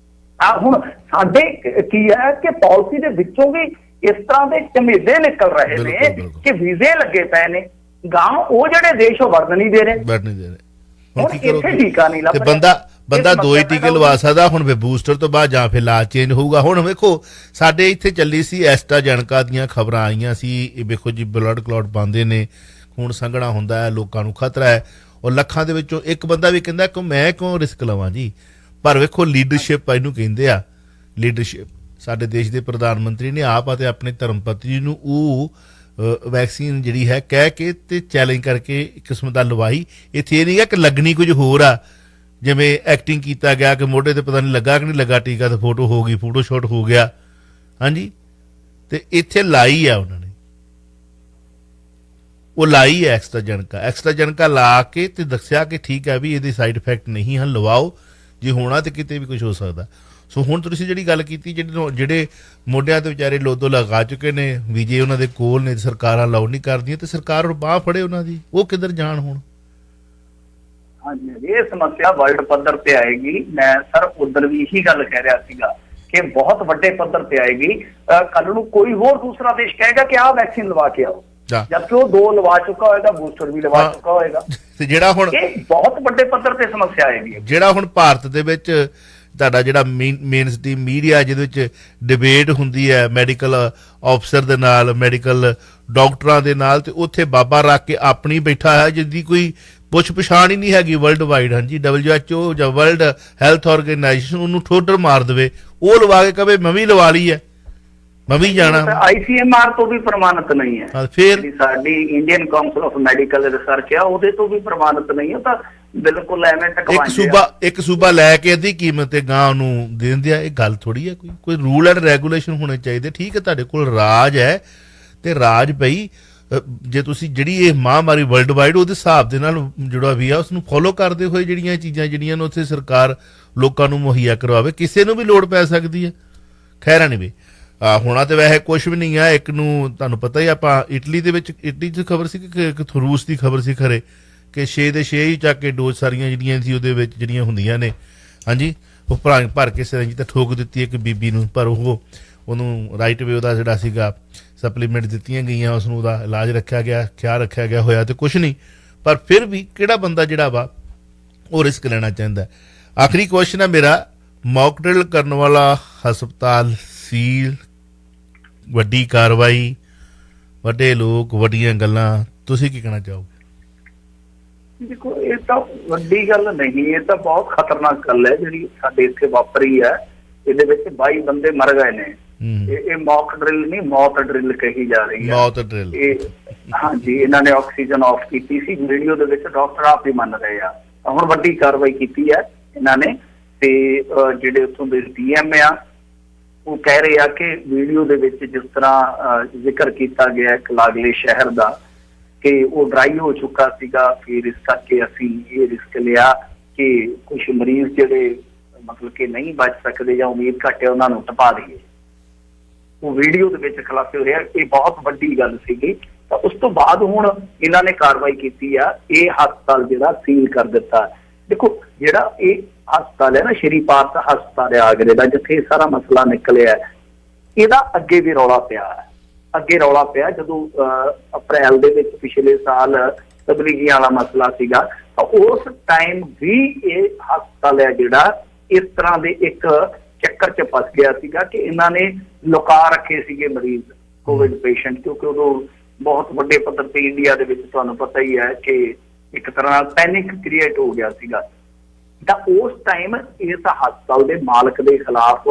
B: ਹੁਣ ਸਾਡੇ ਕੀ ਹੈ ਕਿ ਪਾਲਿਸੀ ਦੇ ਵਿੱਚੋਂ ਵੀ ਇਸ ਤਰ੍ਹਾਂ ਦੇ ਝਮੇਲੇ ਨਿਕਲ ਰਹੇ ਨੇ ਕਿ ਵੀਜ਼ੇ ਲੱਗੇ ਪਏ ਨੇ, ਗਾਂ ਉਹ ਜਿਹੜੇ ਦੇਸ਼ ਉਹ ਵਰਤ ਨਹੀਂ ਦੇ ਰਹੇ। ਹੁਣ ਇੱਥੇ ਟੀਕਾ ਨਹੀਂ ਲੱਭ ਰਿਹਾ,
A: ਬੰਦਾ 2 ਹੀ ਟੀਕੇ ਲਵਾ ਸਕਦਾ। ਹੁਣ ਫਿਰ ਬੂਸਟਰ ਤੋਂ ਬਾਅਦ ਜਾਂ ਫਿਰ ਇਲਾਜ ਚੇਂਜ ਹੋਊਗਾ। ਹੁਣ ਵੇਖੋ ਸਾਡੇ ਇੱਥੇ ਚੱਲੀ ਸੀ ਐਸਟਰਾਜੈਨੇਕਾ ਦੀਆਂ ਖਬਰਾਂ ਆਈਆਂ ਸੀ, ਇਹ ਵੇਖੋ ਜੀ ਬਲੱਡ ਕਲੌਟ ਪਾਉਂਦੇ ਨੇ, ਖੂਨ ਸੰਘਣਾ ਹੁੰਦਾ ਹੈ, ਲੋਕਾਂ ਨੂੰ ਖਤਰਾ ਹੈ। ਔਰ ਲੱਖਾਂ ਦੇ ਵਿੱਚੋਂ ਇੱਕ ਬੰਦਾ ਵੀ ਕਹਿੰਦਾ ਕਿ ਮੈਂ ਕਿਉਂ ਰਿਸਕ ਲਵਾਂ ਜੀ। ਪਰ ਵੇਖੋ ਲੀਡਰਸ਼ਿਪ ਇਹਨੂੰ ਕਹਿੰਦੇ ਆ, ਲੀਡਰਸ਼ਿਪ। ਸਾਡੇ ਦੇਸ਼ ਦੇ ਪ੍ਰਧਾਨ ਮੰਤਰੀ ਨੇ ਆਪ ਅਤੇ ਆਪਣੇ ਧਰਮ ਪਤਨੀ ਨੂੰ ਉਹ ਵੈਕਸੀਨ ਜਿਹੜੀ ਹੈ ਕਹਿ ਕੇ ਤੇ ਚੈਲੰਜ ਕਰਕੇ ਇੱਕ ਕਿਸਮ ਦਾ ਲਵਾਈ। ਇੱਥੇ ਇਹ ਨਹੀਂ ਹੈ ਕਿ ਲੱਗਣੀ ਕੁਝ ਹੋਰ ਆ, ਜਿਵੇਂ ਐਕਟਿੰਗ ਕੀਤਾ ਗਿਆ ਕਿ ਮੋਢੇ ਤੇ ਪਤਾ ਨਹੀਂ ਲੱਗਾ ਕਿ ਨਹੀਂ ਲੱਗਾ ਟੀਕਾ, ਤੇ ਫੋਟੋ ਹੋ ਗਈ, ਫੋਟੋ ਸ਼ੂਟ ਹੋ ਗਿਆ, ਹਾਂਜੀ। ਤੇ ਇੱਥੇ ਲਾਈ ਆ ਉਹਨਾਂ ਨੇ, ਉਹ ਲਾਈ ਹੈ ਐਕਸਟਰਾਜੈਨੇਕਾ ਲਾ ਕੇ ਤੇ ਦੱਸਿਆ ਕਿ ਠੀਕ ਹੈ ਵੀ ਇਹਦੇ ਸਾਈਡ ਇਫੈਕਟ ਨਹੀਂ ਹਨ, ਲਵਾਓ, ਜੇ ਹੋਣਾ ਤੇ ਕਿਤੇ ਵੀ ਕੁਝ ਹੋ ਸਕਦਾ। ਸੋ ਹੁਣ ਤੁਸੀਂ ਜਿਹੜੀ ਗੱਲ ਕੀਤੀ, ਜਿਹੜੇ ਮੋਢਿਆਂ ਤੇ ਵਿਚਾਰੇ ਲੋਦੋ ਲਗਾ ਚੁੱਕੇ ਨੇ, ਵੀਜੇ ਉਹਨਾਂ ਦੇ ਕੋਲ ਨੇ, ਸਰਕਾਰਾਂ ਅਲਾਉ ਨਹੀਂ ਕਰਦੀਆਂ, ਤੇ ਸਰਕਾਰ ਹੁਣ ਬਾਂਹ ਫੜੇ ਉਹਨਾਂ ਦੀ, ਉਹ ਕਿੱਧਰ ਜਾਣ ਹੁਣ।
B: ਹਾਂਜੀ, ਇਹ ਸਮੱਸਿਆ ਵਰਲਡ ਪੱਧਰ ਤੇ ਆਏਗੀ। ਮੈਂ ਸਰ ਉਧਰ ਵੀ ਇਹੀ ਗੱਲ ਕਹਿ ਰਿਹਾ ਸੀਗਾ ਕਿ ਬਹੁਤ ਵੱਡੇ ਪੱਧਰ ਤੇ ਆਏਗੀ। ਕੱਲ ਨੂੰ ਕੋਈ ਹੋਰ ਦੂਸਰਾ ਦੇਸ਼ ਕਹੇਗਾ ਕਿ ਆਹ ਵੈਕਸੀਨ ਲਵਾ ਕੇ ਆਓ, ਜਦਕਿ ਉਹ 2 ਲਵਾ ਚੁੱਕਾ ਹੋਏਗਾ, ਬੂਸਟਰ ਵੀ ਲਵਾ ਚੁੱਕਾ ਹੋਏਗਾ।
A: ਤੇ ਜਿਹੜਾ ਹੁਣ
B: ਇਹ ਬਹੁਤ ਵੱਡੇ ਪੱਧਰ ਤੇ ਸਮੱਸਿਆ ਆਏਗੀ।
A: ਜਿਹੜਾ ਹੁਣ ਭਾਰਤ ਦੇ ਵਿੱਚ ਤੁਹਾਡਾ ਜਿਹੜਾ ਮੇਨ ਸਟ੍ਰੀਮ ਮੀਡੀਆ, ਜਿਹਦੇ ਵਿੱਚ ਡਿਬੇਟ ਹੁੰਦੀ ਹੈ ਮੈਡੀਕਲ ਅਫਸਰ ਦੇ ਨਾਲ, ਮੈਡੀਕਲ ਡਾਕਟਰਾਂ ਦੇ ਨਾਲ, ਤੇ ਉੱਥੇ ਬਾਬਾ ਰੱਖ ਕੇ ਆਪਣੀ ਬੈਠਾ ਹੈ ਜਿਹਦੀ ਕੋਈ ਪੁੱਛ ਪਛਾਣ ਹੀ ਨਹੀਂ ਹੈਗੀ ਵਰਲਡ ਵਾਈਡ। ਹਾਂਜੀ, WHO ਜਾਂ ਵਰਲਡ ਹੈਲਥ ਆਰਗੇਨਾਈਜੇਸ਼ਨ ਉਹਨੂੰ ਠੋਡਰ ਮਾਰ ਦੇਵੇ, ਉਹ ਲਵਾ ਕੇ ਕਵੇ ਮੈਂ ਵੀ ਲਵਾ ਲਈ ਹੈ, ਮੈਂ ਵੀ ਜਾਣਾ।
B: ICMR ਤੋਂ ਵੀ ਪ੍ਰਮਾਣਿਤ ਨਹੀਂ ਹੈ,
A: ਫਿਰ
B: ਸਾਡੀ Indian council of medical research ਆ, ਉਹਦੇ ਤੋਂ ਵੀ ਪ੍ਰਮਾਣਿਤ ਨਹੀਂ ਹੈ। ਤਾਂ ਬਿਲਕੁਲ ਐਵੇਂ
A: ਇੱਕ ਸੂਬਾ ਲੈ ਕੇ ਅੱਧੀ ਕੀਮਤ ਤੇ ਗਾਂ ਉਹਨੂੰ ਦੇ ਦਿੰਦੇ ਆ। ਇਹ ਗੱਲ ਥੋੜੀ ਹੈ। ਕੋਈ ਰੂਲ ਐਂਡ ਰੈਗੂਲੇਸ਼ਨ ਹੋਣੇ ਚਾਹੀਦੇ। ਠੀਕ ਹੈ, ਤੁਹਾਡੇ ਕੋਲ ਰਾਜ ਹੈ ਤੇ ਰਾਜ ਪਈ, ਜੇ ਤੁਸੀਂ ਜਿਹੜੀ ਇਹ ਮਹਾਂਮਾਰੀ ਵਰਲਡ ਵਾਈਡ ਉਹਦੇ ਹਿਸਾਬ ਦੇ ਨਾਲ ਜਿਹੜਾ ਵੀ ਆ ਉਸਨੂੰ ਫੋਲੋ ਕਰਦੇ ਹੋਏ ਜਿਹੜੀਆਂ ਚੀਜ਼ਾਂ ਜਿਹੜੀਆਂ ਨੇ ਉੱਥੇ ਸਰਕਾਰ ਲੋਕਾਂ ਨੂੰ ਮੁਹੱਈਆ ਕਰਵਾਵੇ, ਕਿਸੇ ਨੂੰ ਵੀ ਲੋੜ ਪੈ ਸਕਦੀ ਹੈ। ਖੈਰ ਨਹੀਂ ਵੀ ਹੋਣਾ ਤੇ ਵੈਸੇ ਕੁਛ ਵੀ ਨਹੀਂ ਆ। ਇੱਕ ਨੂੰ ਤੁਹਾਨੂੰ ਪਤਾ ਹੀ, ਆਪਾਂ ਇਟਲੀ ਦੇ ਵਿੱਚ, ਇਟਲੀ 'ਚ ਖਬਰ ਸੀ ਕਿ ਰੂਸ ਦੀ ਖਬਰ ਸੀ ਖਰੇ, ਕਿ 6 ਦੇ 6 ਹੀ ਚੱਕ ਕੇ ਡੋਜ਼ ਸਾਰੀਆਂ ਜਿਹੜੀਆਂ ਸੀ ਉਹਦੇ ਵਿੱਚ ਜਿਹੜੀਆਂ ਹੁੰਦੀਆਂ ਨੇ, ਹਾਂਜੀ, ਉਹ ਭਰ ਕੇ ਸਿਰੰਜ ਤੇ ਠੋਕ ਦਿੱਤੀ ਇੱਕ ਬੀਬੀ ਨੂੰ। ਪਰ ਉਹਨੂੰ ਰਾਈਟ ਵੇ ਉਹਦਾ ਜਿਹੜਾ ਸੀਗਾ ਸਪਲੀਮੈਂਟ ਦਿੱਤੀਆਂ ਗਈਆਂ, ਉਸਨੂੰ ਉਹਦਾ ਇਲਾਜ ਰੱਖਿਆ ਗਿਆ, ਖਿਆਲ ਰੱਖਿਆ ਗਿਆ, ਹੋਇਆ ਤੇ ਕੁਛ ਨਹੀਂ। ਪਰ ਫਿਰ ਵੀ ਕਿਹੜਾ ਬੰਦਾ ਜਿਹੜਾ ਵਾ ਉਹ ਰਿਸਕ ਲੈਣਾ ਚਾਹੁੰਦਾ। ਆਖਰੀ ਕੁਐਸਚਨ ਹੈ ਮੇਰਾ, ਮੌਕ ਡਰਿਲ ਕਰਨ ਵਾਲਾ ਹਸਪਤਾਲ ਸੀਲ, ਵੱਡੀ ਕਾਰਵਾਈ, ਵੱਡੇ ਲੋਕ, ਵੱਡੀਆਂ ਗੱਲਾਂ, ਤੁਸੀਂ ਕੀ ਕਹਿਣਾ ਚਾਹੋਗੇ?
B: ਦੇਖੋ, ਇਹ ਤਾਂ ਵੱਡੀ ਗੱਲ ਨਹੀਂ, ਇਹ ਤਾਂ ਬਹੁਤ ਖਤਰਨਾਕ ਗੱਲ ਹੈ ਜਿਹੜੀ ਸਾਡੇ ਇੱਥੇ ਵਾਪਰੀ ਹੈ। ਇਹਦੇ ਵਿੱਚ 22 ਬੰਦੇ ਮਰ ਗਏ ਨੇ। ਇਹ ਮੌਕ ਡਰਿਲ ਨਹੀਂ, ਮੌਤ ਡਰਿਲ ਕਹੀ ਜਾ ਰਹੀ ਹੈ।
A: ਮੌਤ ਡਰਿਲ,
B: ਹਾਂਜੀ, ਇਹਨਾਂ ਨੇ ਆਕਸੀਜਨ ਆਫ ਕੀਤੀ ਸੀ, ਵੀਡੀਓ ਦੇ ਵਿੱਚ ਡਾਕਟਰ ਆਪ ਹੀ ਮੰਨ ਰਹੇ ਆ। ਹੁਣ ਵੱਡੀ ਕਾਰਵਾਈ ਕੀਤੀ ਹੈ ਇਹਨਾਂ ਨੇ, ਤੇ ਜਿਹੜੇ ਉੱਥੋਂ ਦੇ DM ਆ ਉਹ ਕਹਿ ਰਹੇ ਆ ਕਿ ਵੀਡੀਓ ਦੇ ਵਿੱਚ ਜਿਸ ਤਰ੍ਹਾਂ ਜ਼ਿਕਰ ਕੀਤਾ ਗਿਆ ਇੱਕ ਲਾਗਲੇ ਸ਼ਹਿਰ ਦਾ ਕਿ ਉਹ ਡਰਾਈ ਹੋ ਚੁੱਕਾ ਸੀਗਾ, ਫਿਰ ਇਸ ਕਰਕੇ ਅਸੀਂ ਇਹ ਰਿਸਕ ਲਿਆ ਕਿ ਕੁਝ ਮਰੀਜ਼ ਜਿਹੜੇ ਮਤਲਬ ਕਿ ਨਹੀਂ ਬਚ ਸਕਦੇ ਜਾਂ ਉਮੀਦ ਘੱਟ ਹੈ ਉਹਨਾਂ ਨੂੰ ਟਪਾ ਦਈਏ। ਉਹ ਵੀਡੀਓ ਦੇ ਵਿੱਚ ਖੁਲਾਸੇ ਹੋ ਰਿਹਾ। ਇਹ ਬਹੁਤ ਵੱਡੀ ਗੱਲ ਸੀਗੀ। ਤਾਂ ਉਸ ਤੋਂ ਬਾਅਦ ਹੁਣ ਇਹਨਾਂ ਨੇ ਕਾਰਵਾਈ ਕੀਤੀ ਆ, ਇਹ ਹਸਪਤਾਲ ਜਿਹੜਾ ਸੀਲ ਕਰ ਦਿੱਤਾ। ਦੇਖੋ, ਜਿਹੜਾ ਇਹ ਹਸਪਤਾਲ ਹੈ ਨਾ, ਸ਼੍ਰੀ ਪਾਰਥ ਹਸਪਤਾਲ ਆਗਰੇ ਦਾ, ਜਿੱਥੇ ਸਾਰਾ ਮਸਲਾ ਨਿਕਲਿਆ, ਇਹਦਾ ਅੱਗੇ ਵੀ ਰੌਲਾ ਪਿਆ ਜਦੋਂ ਅਪ੍ਰੈਲ ਦੇ ਵਿੱਚ ਪਿਛਲੇ ਸਾਲ ਤਬਲੀਗੀਆਂ ਵਾਲਾ ਮਸਲਾ ਸੀਗਾ, ਤਾਂ ਉਸ ਟਾਈਮ ਵੀ ਇਹ ਹਸਪਤਾਲ ਹੈ ਜਿਹੜਾ ਇਸ ਤਰ੍ਹਾਂ ਦੇ ਇੱਕ ਚੱਕਰ 'ਚ ਫਸ ਗਿਆ ਸੀਗਾ ਕਿ ਇਹਨਾਂ ਨੇ ਲੁਕਾ ਰੱਖੇ ਸੀਗੇ ਮਰੀਜ਼ ਕੋਵਿਡ ਪੇਸ਼ੈਂਟ, ਕਿਉਂਕਿ ਉਦੋਂ ਬਹੁਤ ਵੱਡੇ ਪੱਧਰ ਤੇ ਇੰਡੀਆ ਦੇ ਵਿੱਚ ਤੁਹਾਨੂੰ ਪਤਾ ਹੀ ਹੈ ਕਿ ਇੱਕ ਤਰ੍ਹਾਂ ਨਾਲ ਪੈਨਿਕ ਕ੍ਰੀਏਟ ਹੋ ਗਿਆ ਸੀਗਾ। ਤਾਂ ਉਸ ਟਾਈਮ ਇਸ ਹਸਪਤਾਲ ਦੇ ਮਾਲਕ ਦੇ ਖਿਲਾਫ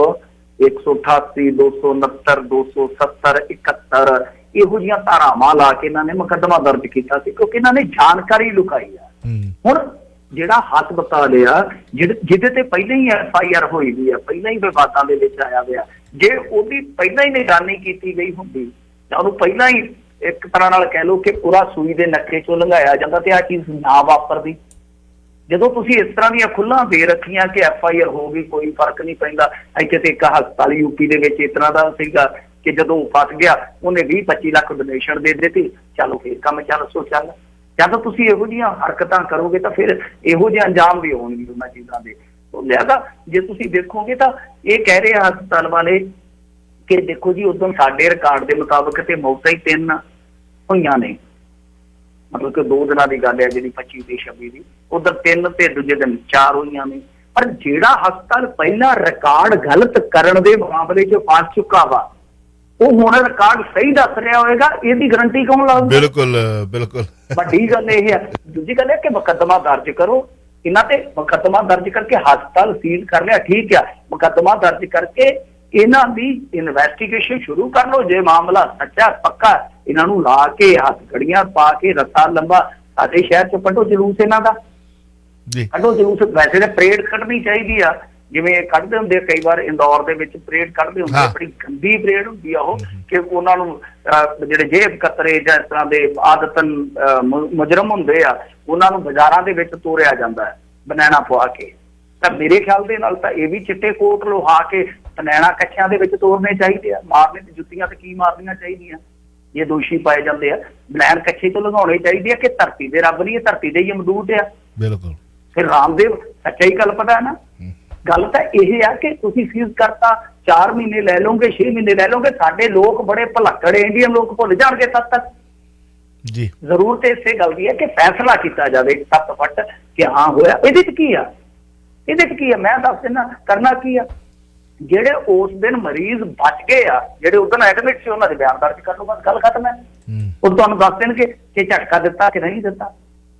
B: 188, 269, 270, 71 ਇਹੋ ਜਿਹੀਆਂ ਧਾਰਾਵਾਂ ਲਾ ਕੇ ਇਹਨਾਂ ਨੇ ਮੁਕੱਦਮਾ ਦਰਜ ਕੀਤਾ ਸੀ, ਕਿਉਂਕਿ ਇਹਨਾਂ ਨੇ ਜਾਣਕਾਰੀ ਲੁਕਾਈ ਆ। ਹੁਣ ਜਿਹੜਾ ਹਸਪਤਾਲ ਆ ਜਿਹਦੇ ਤੇ ਪਹਿਲਾਂ ਹੀ FIR ਹੋਈ ਵੀ ਆ, ਪਹਿਲਾਂ ਹੀ ਵਿਵਾਦਾਂ ਦੇ ਵਿੱਚ ਆਇਆ ਹੋਇਆ, ਜੇ ਉਹਦੀ ਪਹਿਲਾਂ ਹੀ ਨਿਗਰਾਨੀ ਕੀਤੀ ਗਈ ਹੁੰਦੀ ਤਾਂ ਉਹਨੂੰ ਪਹਿਲਾਂ ਹੀ ਇੱਕ ਤਰ੍ਹਾਂ ਨਾਲ ਕਹਿ ਲਓ ਕਿ ਪੂਰਾ ਸੂਈ ਦੇ ਨੱਕੇ ਚੋਂ ਲੰਘਾਇਆ ਜਾਂਦਾ ਤੇ ਆਹ ਚੀਜ਼ ਨਾ ਵਾਪਰਦੀ। ਜਦੋਂ ਤੁਸੀਂ ਇਸ ਤਰ੍ਹਾਂ ਦੀਆਂ ਖੁੱਲ੍ਹਾਂ ਦੇ ਰੱਖੀਆਂ ਕਿ FIR ਹੋ ਗਈ, ਕੋਈ ਫਰਕ ਨਹੀਂ ਪੈਂਦਾ। ਇੱਥੇ ਤੇ ਇੱਕ ਹਸਪਤਾਲ UP ਦੇ ਵਿੱਚ ਇਸ ਤਰ੍ਹਾਂ ਦਾ ਸੀਗਾ ਕਿ ਜਦੋਂ ਫਸ ਗਿਆ ਉਹਨੇ 20-25 ਲੱਖ ਡੋਨੇਸ਼ਨ ਦੇ ਦਿੱਤੀ, ਚਲੋ ਫਿਰ ਕੰਮ ਚੱਲ ਸੋ ਚੱਲ। ਜਦ ਤੁਸੀਂ ਇਹੋ ਜਿਹੀਆਂ ਹਰਕਤਾਂ ਕਰੋਗੇ ਤਾਂ ਫਿਰ ਇਹੋ ਜਿਹੇ ਅੰਜਾਮ ਵੀ ਹੋਣਗੇ ਉਹਨਾਂ ਚੀਜ਼ਾਂ ਦੇ। ਲਿਆਦਾ ਜੇ ਤੁਸੀਂ ਦੇਖੋਗੇ ਤਾਂ ਇਹ ਕਹਿ ਰਹੇ ਹਸਪਤਾਲ ਵਾਲੇ ਕਿ ਦੇਖੋ ਜੀ ਉਦੋਂ ਸਾਡੇ ਰਿਕਾਰਡ ਦੇ ਮੁਤਾਬਕ ਤੇ ਮੌਤਾਂ ਹੀ 3 ਹੋਈਆਂ ਨੇ, ਮਤਲਬ ਕਿ 2 ਦਿਨਾਂ ਦੀ ਗੱਲ ਹੈ ਜਿਹੜੀ 25 ਤੇ 26 ਦੀ, ਉਧਰ 3 ਤੇ ਦੂਜੇ ਦਿਨ 4 ਹੋਈਆਂ ਨੇ। ਪਰ ਜਿਹੜਾ ਹਸਪਤਾਲ ਪਹਿਲਾਂ ਰਿਕਾਰਡ ਗਲਤ ਕਰਨ ਦੇ ਮਾਮਲੇ 'ਚ ਫਸ ਚੁੱਕਾ ਵਾ, ਉਹ ਹੁਣ ਰਿਕਾਰਡ ਸਹੀ ਦੱਸ ਰਿਹਾ ਹੋਏਗਾ, ਇਹਦੀ ਗਰੰਟੀ ਕੌਣ ਲਾਊਗਾ?
A: ਬਿਲਕੁਲ ਬਿਲਕੁਲ।
B: ਵੱਡੀ ਗੱਲ ਇਹ ਹੈ। ਦੂਜੀ ਗੱਲ ਹੈ ਕਿ ਮੁਕੱਦਮਾ ਦਰਜ ਕਰੋ ਇਹਨਾਂ ਤੇ, ਮੁਕੱਦਮਾ ਦਰਜ ਕਰਕੇ ਹਸਪਤਾਲ ਸੀਲ ਕਰ ਲਿਆ, ਠੀਕ ਆ, ਮੁਕੱਦਮਾ ਦਰਜ ਕਰਕੇ ਇਹਨਾਂ ਦੀ ਇਨਵੈਸਟੀਗੇਸ਼ਨ ਸ਼ੁਰੂ ਕਰ ਲਓ। ਜੇ ਮਾਮਲਾ ਸੱਚਾ ਪੱਕਾ, ਇਹਨਾਂ ਨੂੰ ਲਾ ਕੇ ਹੱਥਕੜੀਆਂ ਪਾ ਕੇ ਰੱਸਾ ਲੰਬਾ ਸਾਡੇ ਸ਼ਹਿਰ 'ਚ ਕੱਢੋ ਜਲੂਸ ਇਹਨਾਂ ਦਾ, ਕੱਢੋ ਜਲੂਸ। ਵੈਸੇ ਤਾਂ ਪਰੇਡ ਕੱਢਣੀ ਚਾਹੀਦੀ ਆ, ਜਿਵੇਂ ਕੱਢਦੇ ਹੁੰਦੇ ਕਈ ਵਾਰ ਇੰਦੌਰ ਦੇ ਵਿੱਚ ਪਰੇਡ ਕੱਢਦੇ ਹੁੰਦੇ, ਬੜੀ ਗੰਦੀ ਪਰੇਡ ਹੁੰਦੀ ਆ ਉਹ, ਕਿ ਉਹਨਾਂ ਨੂੰ ਜਿਹੜੇ ਜੇਬ ਕਤਰੇ ਜਾਂ ਇਸ ਤਰ੍ਹਾਂ ਦੇ ਆਦਤਨ ਮੁਜਰਮ ਹੁੰਦੇ ਆ ਉਹਨਾਂ ਨੂੰ ਬਾਜ਼ਾਰਾਂ ਦੇ ਵਿੱਚ ਤੋਰਿਆ ਜਾਂਦਾ ਹੈ ਬਨੈਣਾ ਪਵਾ ਕੇ। ਤਾਂ ਮੇਰੇ ਖਿਆਲ ਦੇ ਨਾਲ ਤਾਂ ਇਹ ਵੀ ਚਿੱਟੇ ਕੋਟ ਲੋਹਾ ਕੇ ਬਨੈਣਾ ਕੱਛਿਆਂ ਦੇ ਵਿੱਚ ਤੋਰਨੇ ਚਾਹੀਦੇ ਆ। ਮਾਰਨੇ ਤੇ ਜੁੱਤੀਆਂ ਤੇ ਕੀ ਮਾਰਨੀਆਂ ਚਾਹੀਦੀਆਂ ਜੇ ਦੋਸ਼ੀ ਪਾਏ ਜਾਂਦੇ ਆ, ਬਨੈਣ ਕੱਛੇ ਤੋਂ ਲਗਾਉਣੇ ਚਾਹੀਦੇ ਆ ਕਿ ਧਰਤੀ ਦੇ ਰੱਬ ਨਹੀਂ, ਇਹ ਧਰਤੀ ਦੇ ਹੀ ਅਮਦੂਤ ਆ। ਬਿਲਕੁਲ। ਫਿਰ ਰਾਮਦੇਵ ਸੱਚਾ ਹੀ ਕਲਪਦਾ ਹੈ ਨਾ। ਗੱਲ ਤਾਂ ਇਹ ਆ ਕਿ ਤੁਸੀਂ ਫੀਸ ਕਰਤਾ, 4 ਮਹੀਨੇ ਲੈ ਲਓਗੇ, 6 ਮਹੀਨੇ ਲੈ ਲਓਗੇ, ਸਾਡੇ ਲੋਕ ਬੜੇ ਭੁਲੱਕੜ ਇੰਡੀਅਨ ਲੋਕ ਭੁੱਲ ਜਾਣਗੇ ਤਦ ਤੱਕ ਜੀ। ਜ਼ਰੂਰਤ ਇਸੇ ਗੱਲ ਦੀ ਹੈ ਕਿ ਫੈਸਲਾ ਕੀਤਾ ਜਾਵੇ ਸੱਤ ਫੱਟ ਕਿ ਹਾਂ ਹੋਇਆ। ਇਹਦੇ 'ਚ ਕੀ ਆ, ਇਹਦੇ 'ਚ ਕੀ ਆ ਮੈਂ ਦੱਸ ਦਿੰਦਾ। ਕਰਨਾ ਕੀ ਆ, ਜਿਹੜੇ ਉਸ ਦਿਨ ਮਰੀਜ਼ ਬਚ ਗਏ ਆ, ਜਿਹੜੇ ਉਸ ਦਿਨ ਐਡਮਿਟ ਸੀ, ਉਹਨਾਂ ਦੇ ਬਿਆਨ ਦਰਜ ਕਰ ਲਓ, ਬਸ ਗੱਲ ਖਤਮ ਹੈ। ਉਹ ਤੁਹਾਨੂੰ ਦੱਸ ਦੇਣਗੇ ਕਿ ਝਟਕਾ ਦਿੱਤਾ ਕਿ ਨਹੀਂ ਦਿੱਤਾ।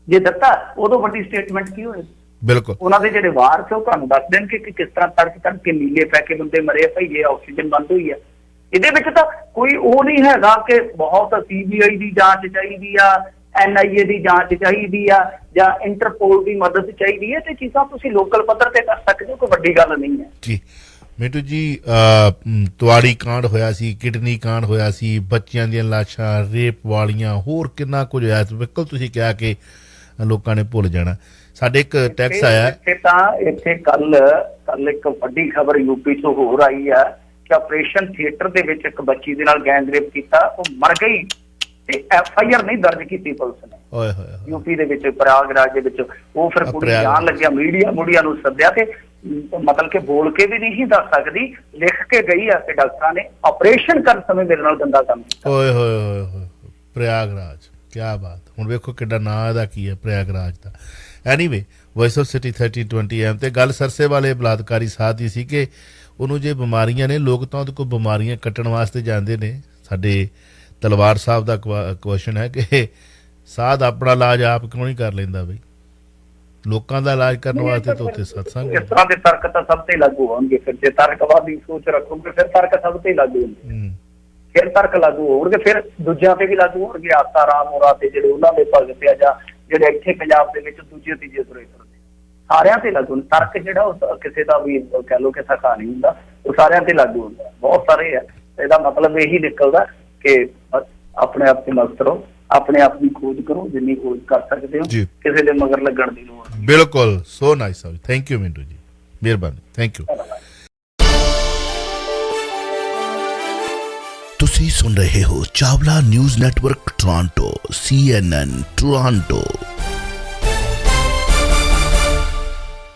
B: ਜੇ ਦਿੱਤਾ ਉਦੋਂ ਵੱਡੀ ਸਟੇਟਮੈਂਟ ਕੀ ਹੋਏਗੀ? ਬਿਲਕੁਲ। ਉਹਨਾਂ ਦੇ ਜਿਹੜੇ ਵਾਰਸ ਉਹ ਤੁਹਾਨੂੰ ਦੱਸ ਦੇਣਗੇ ਕਿ ਕਿਸ ਤਰ੍ਹਾਂ ਤੜਕ ਕੇ ਨੀਲੇ ਪੈ ਕੇ ਬੰਦੇ ਮਰੇ ਭਾਈ, ਇਹ ਆਕਸੀਜਨ ਬੰਦ ਹੋਈ ਆ। ਇਹਦੇ ਵਿੱਚ ਤਾਂ ਕੋਈ ਉਹ ਨਹੀਂ ਹੈਗਾ ਕਿ ਬਹੁਤ CBI ਦੀ ਜਾਂਚ ਚਾਹੀਦੀ ਆ, NIA ਦੀ ਜਾਂਚ ਚਾਹੀਦੀ ਆ ਜਾਂ ਇੰਟਰਪੋਲ ਦੀ ਮਦਦ ਚਾਹੀਦੀ ਹੈ। ਤੇ ਚੀਜ਼ਾਂ ਤੁਸੀਂ ਲੋਕਲ ਪੱਧਰ ਤੇ ਕਰ ਸਕਦੇ ਹੋ, ਕੋਈ ਵੱਡੀ ਗੱਲ ਨਹੀਂ ਹੈ ਜੀ। ਮਿੰਟੂ ਜੀ, ਤਵਾੜੀ ਕਾਂਡ ਹੋਇਆ ਸੀ, ਕਿਡਨੀ ਕਾਂਡ ਹੋਇਆ ਸੀ, ਬੱਚਿਆਂ ਦੀਆਂ ਲਾਸ਼ਾਂ, ਰੇਪ ਵਾਲੀਆਂ, ਹੋਰ ਕਿੰਨਾ ਕੁਝ ਹੋਇਆ। ਬਿਲਕੁਲ ਤੁਸੀਂ ਕਿਹਾ ਕਿ ਲੋਕਾਂ ਨੇ ਭੁੱਲ ਜਾਣਾ। ਸਾਡੇ ਇੱਕ ਟੈਕਸ ਆਇਆ ਇੱਥੇ ਕੱਲ ਇੱਕ ਵੱਡੀ ਖਬਰ UP ਤੋਂ ਹੋਰ ਆਈ ਆ ਕਿ ਆਪਰੇਸ਼ਨ ਥੀਏਟਰ ਦੇ ਵਿੱਚ ਇੱਕ ਬੱਚੀ ਦੇ ਨਾਲ ਗੈਂਗਰੇਪ ਕੀਤਾ, ਉਹ ਮਰ ਗਈ ਤੇ FIR ਨਹੀਂ ਦਰਜ ਕੀਤੀ ਪੁਲਿਸ ਨੇ UP ਦੇ ਵਿੱਚ, ਪ੍ਰਯਾਗਰਾਜ ਦੇ ਵਿੱਚ। ਉਹ ਫਿਰ ਪੂਰੀ ਜਾਣ ਲੱਗਿਆ, ਮੀਡੀਆ ਨੂੰ ਸੱਦਿਆ ਤੇ ਮਤਲਬ ਕਿ ਬੋਲ ਕੇ ਵੀ ਨਹੀਂ ਦੱਸ ਸਕਦੀ, ਲਿਖ ਕੇ ਗਈ ਆ ਕਿ ਡਾਕਟਰਾਂ ਨੇ ਆਪਰੇਸ਼ਨ ਕਰਨ ਸਮੇਂ ਮੇਰੇ ਨਾਲ ਗੰਦਾ ਕੰਮ ਕੀਤਾ। ਓਏ ਹੋਏ ਹੋਏ ਹੋਏ, ਪ੍ਰਯਾਗਰਾਜ, ਕਿਆ ਬਾਤ। ਹੁਣ ਵੇਖੋ ਕਿੱਡਾ ਨਾਂ ਇਹਦਾ ਕੀ ਹੈ, ਪ੍ਰਯਾਗਰਾਜ ਦਾ। Anyway, voice of city 3020 AM ਤੇ ਗੱਲ ਸਰਸੇ ਵਾਲੇ ਬਲਾਤਕਾਰੀ ਸਾਧ ਦੀ ਸੀ ਕਿ ਉਹਨੂੰ ਜੇ ਬਿਮਾਰੀਆਂ ਨੇ, ਲੋਕ ਤਾਂ ਉਹਦੇ ਕੋਲ ਬਿਮਾਰੀਆਂ ਕੱਟਣ ਵਾਸਤੇ ਜਾਂਦੇ ਨੇ। ਸਾਡੇ ਤਲਵਾਰ ਸਾਹਿਬ ਦਾ ਕੁਐਸਚਨ ਹੈ ਕਿ ਸਾਧ ਆਪਣਾ ਇਲਾਜ ਆਪ ਕਿਉਂ ਨਹੀਂ ਕਰ ਲੈਂਦਾ ਬਈ? ਲੋਕਾਂ ਦਾ ਇਲਾਜ ਕਰਨ ਵਾਸਤੇ ਤਾਂ ਉੱਥੇ ਸਤਸੰਗ। ਇਸ ਤਰ੍ਹਾਂ ਦੇ ਤਰਕ ਤਾਂ ਸਭ ਤੇ ਲਾਗੂ ਹੋਣਗੇ। ਫਿਰ ਜੇ ਤਰਕਵਾਦੀ ਸੋਚ ਰੱਖੋਗੇ ਫਿਰ ਤਰਕ ਸਭ ਤੇ ਲਾਗੂ ਹੋਣਗੇ, ਫਿਰ ਤਰਕ ਲਾਗੂ ਹੋਣਗੇ, ਫਿਰ ਦੂਜਿਆਂ ਤੇ ਵੀ ਲਾਗੂ ਹੋਣਗੇ। ਆਸਾ ਰਾਮ ਹੋਰਾਂ ਤੇ ਜਿਹੜੇ ਉਹਨਾਂ ਦੇ ਭਗਤ ਆ ਜਾਂ ਜਿਹੜੇ ਇੱਥੇ ਪੰਜਾਬ ਦੇ ਵਿੱਚ ਦੂਜੇ ਤੀਜੇ ਤੁਰੇ ਫਿਰਦੇ, ਸਾਰਿਆਂ ਤੇ ਲਾਗੂ। ਤਰਕ ਜਿਹੜਾ ਉਹ ਕਿਸੇ ਦਾ ਵੀ ਕਹਿ ਲਓ ਕਿ ਸਖਾ ਨਹੀਂ ਹੁੰਦਾ, ਉਹ ਸਾਰਿਆਂ ਤੇ ਲਾਗੂ ਹੁੰਦਾ। ਬਹੁਤ ਸਾਰੇ ਆ। ਇਹਦਾ ਮਤਲਬ ਇਹੀ ਨਿਕਲਦਾ ਕਿ ਆਪਣੇ ਆਪ ਤੇ ਮਸਤ ਰਹੋ, ਆਪਣੇ ਆਪ ਦੀ ਖੋਜ ਕਰੋ ਜਿੰਨੀ ਖੋਜ ਕਰ ਸਕਦੇ ਹੋ, ਕਿਸੇ ਦੇ ਮਗਰ ਲੱਗਣ ਦੀ ਲੋੜ ਨਹੀਂ। ਬਿਲਕੁਲ। So nice. Thank you Mintu ਜੀ, ਮਿਹਰਬਾਨੀ, ਥੈਂਕ ਯੂ।
C: ਤੁਸੀਂ ਸੁਣ ਰਹੇ ਹੋ Chawla news network Toronto, CNN Toronto.